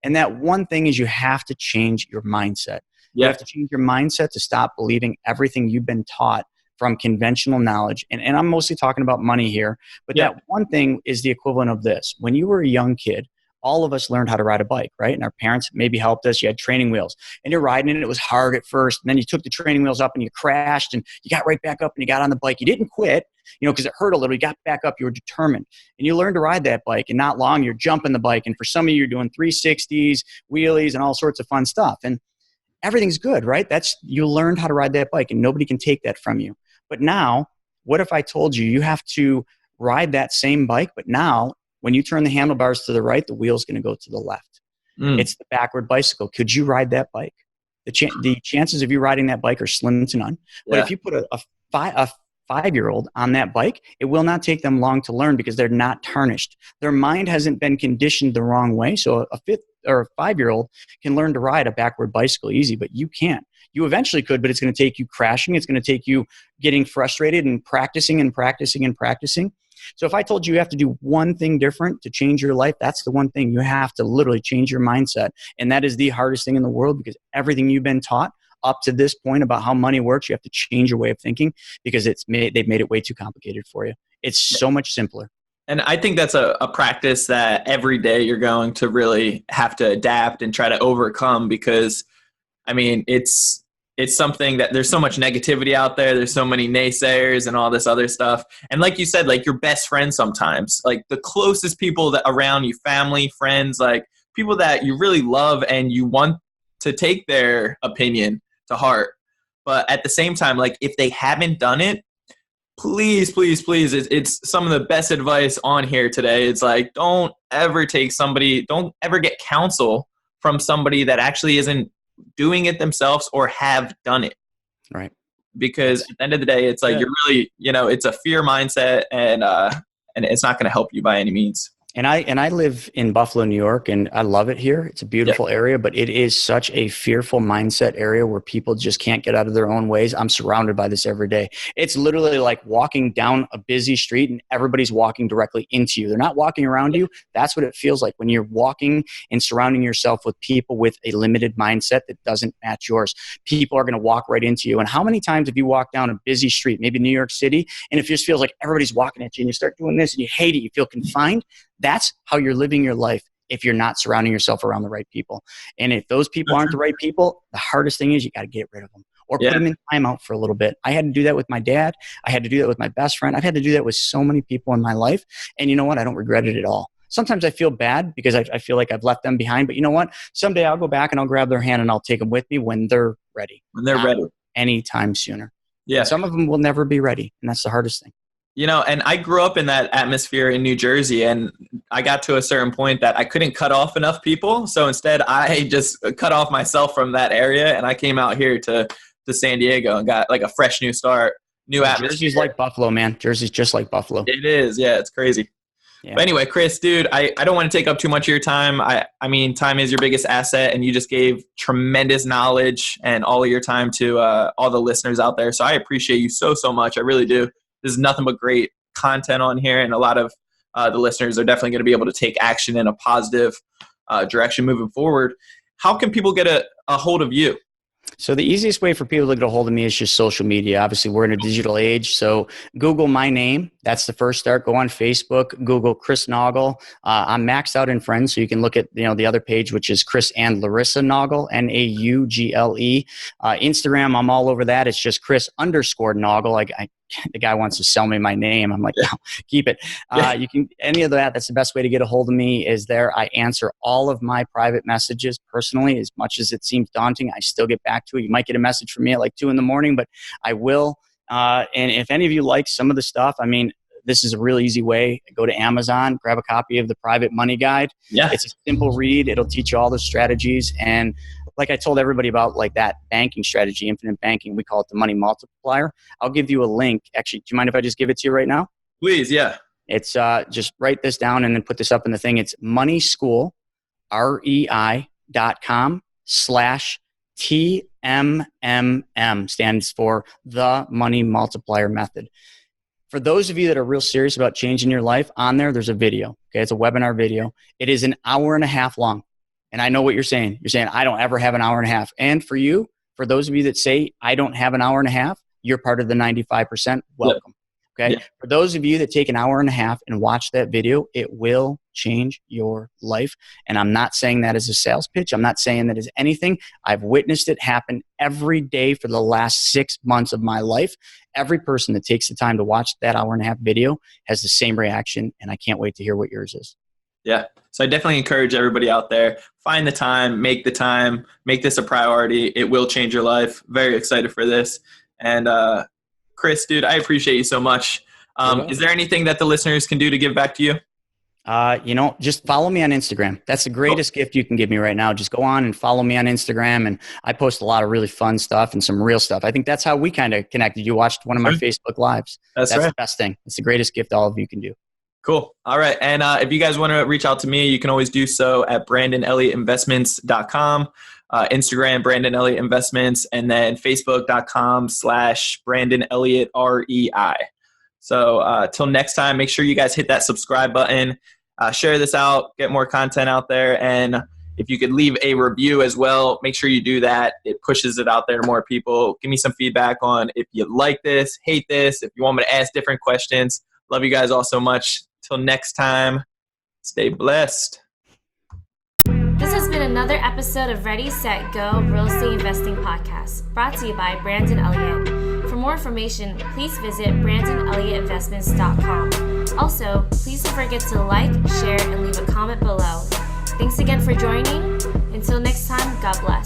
And that one thing is, you have to change your mindset. You have to change your mindset to stop believing everything you've been taught from conventional knowledge. And I'm mostly talking about money here. But that one thing is the equivalent of this. When you were a young kid, all of us learned how to ride a bike, right? And our parents maybe helped us. You had training wheels. And you're riding it. It was hard at first. And then you took the training wheels up and you crashed. And you got right back up and you got on the bike. You didn't quit, because it hurt a little. You got back up. You were determined. And you learned to ride that bike. And not long, you're jumping the bike. And for some of you, you're doing 360s, wheelies, and all sorts of fun stuff. And everything's good, right? You learned how to ride that bike, and nobody can take that from you. But now, what if I told you have to ride that same bike, but now when you turn the handlebars to the right, the wheel's going to go to the left. It's the backward bicycle. Could you ride that bike? The chances of you riding that bike are slim to none. But if you put a 5-year-old on that bike, it will not take them long to learn because they're not tarnished. Their mind hasn't been conditioned the wrong way. So a 5-year-old can learn to ride a backward bicycle easy, but you can't. You eventually could, but it's going to take you crashing. It's going to take you getting frustrated and practicing and practicing and practicing. So if I told you have to do one thing different to change your life, that's the one thing. You have to literally change your mindset. And that is the hardest thing in the world, because everything you've been taught up to this point about how money works, you have to change your way of thinking, because they've made it way too complicated for you. It's so much simpler. And I think that's a practice that every day you're going to really have to adapt and try to overcome, because, it's something that there's so much negativity out there. There's so many naysayers and all this other stuff. And like you said, like your best friend sometimes, like the closest people that around you, family, friends, like people that you really love and you want to take their opinion to heart. But at the same time, like if they haven't done it, please, it's some of the best advice on here today. It's like, don't ever get counsel from somebody that actually isn't doing it themselves or have done it. Right. Because at the end of the day, it's like you're really, it's a fear mindset, and it's not going to help you by any means. And I live in Buffalo, New York, and I love it here. It's a beautiful area, but it is such a fearful mindset area where people just can't get out of their own ways. I'm surrounded by this every day. It's literally like walking down a busy street and everybody's walking directly into you. They're not walking around you. That's what it feels like when you're walking and surrounding yourself with people with a limited mindset that doesn't match yours. People are going to walk right into you. And how many times have you walked down a busy street, maybe New York City, and it just feels like everybody's walking at you and you start doing this and you hate it, you feel confined? That's how you're living your life if you're not surrounding yourself around the right people. And if those people aren't the right people, the hardest thing is you got to get rid of them or put them in timeout for a little bit. I had to do that with my dad. I had to do that with my best friend. I've had to do that with so many people in my life. And you know what? I don't regret it at all. Sometimes I feel bad because I feel like I've left them behind. But you know what? Someday I'll go back and I'll grab their hand and I'll take them with me when they're ready. When they're ready. Anytime sooner. Yeah. And some of them will never be ready. And that's the hardest thing. And I grew up in that atmosphere in New Jersey, and I got to a certain point that I couldn't cut off enough people. So instead, I just cut off myself from that area, and I came out here to San Diego and got like a fresh new start, new atmosphere. Jersey's like Buffalo, man. Jersey's just like Buffalo. It is. Yeah, it's crazy. Yeah. But anyway, Chris, dude, I don't want to take up too much of your time. I mean, time is your biggest asset, and you just gave tremendous knowledge and all of your time to all the listeners out there. So I appreciate you so much. I really do. This is nothing but great content on here, and a lot of the listeners are definitely going to be able to take action in a positive direction moving forward. How can people get a hold of you? So the easiest way for people to get a hold of me is just social media. Obviously, we're in a digital age, so Google my name. That's the first start. Go on Facebook, Google Chris Naugle. I'm maxed out in friends, so you can look at the other page, which is Chris and Lorissa Naugle, Naugle. Instagram, I'm all over that. It's just Chris_Naugle. The guy wants to sell me my name. I'm like, no, keep it. You can any of that. That's the best way to get a hold of me. Is there? I answer all of my private messages personally. As much as it seems daunting, I still get back to it. You might get a message from me at like 2 a.m, but I will. And if any of you like some of the stuff, I mean, this is a real easy way. Go to Amazon, grab a copy of the Private Money Guide. Yeah. It's a simple read. It'll teach you all the strategies. And like I told everybody about like that banking strategy, infinite banking, we call it the money multiplier. I'll give you a link. Actually, do you mind if I just give it to you right now? Please, yeah. It's just write this down and then put this up in the thing. It's moneyschool, REI.com/TMMM, stands for the money multiplier method. For those of you that are real serious about changing your life, on there's a video. Okay, it's a webinar video. It is an hour and a half long. And I know what you're saying. You're saying, I don't ever have an hour and a half. And for you, for those of you that say, I don't have an hour and a half, you're part of the 95%. Welcome. Yeah. Okay. Yeah. For those of you that take an hour and a half and watch that video, it will change your life. And I'm not saying that as a sales pitch. I'm not saying that as anything. I've witnessed it happen every day for the last 6 months of my life. Every person that takes the time to watch that hour and a half video has the same reaction. And I can't wait to hear what yours is. Yeah. So I definitely encourage everybody out there, find the time, make this a priority. It will change your life. Very excited for this. And Chris, dude, I appreciate you so much. Is there anything that the listeners can do to give back to you? Just follow me on Instagram. That's the greatest gift you can give me right now. Just go on and follow me on Instagram. And I post a lot of really fun stuff and some real stuff. I think that's how we kind of connected. You watched one of my Facebook Lives. That's right. The best thing. It's the greatest gift all of you can do. Cool. All right. And if you guys want to reach out to me, you can always do so at BrandonElliottInvestments.com, Instagram, Brandon Elliott Investments, and then Facebook.com/Brandon Elliott REI. So till next time, make sure you guys hit that subscribe button, share this out, get more content out there. And if you could leave a review as well, make sure you do that. It pushes it out there to more people. Give me some feedback on if you like this, hate this, if you want me to ask different questions. Love you guys all so much. Till next time, stay blessed. This has been another episode of Ready, Set, Go Real Estate Investing Podcast, brought to you by Brandon Elliott. For more information, please visit BrandonElliottInvestments.com. Also, please don't forget to like, share, and leave a comment below. Thanks again for joining. Until next time, God bless.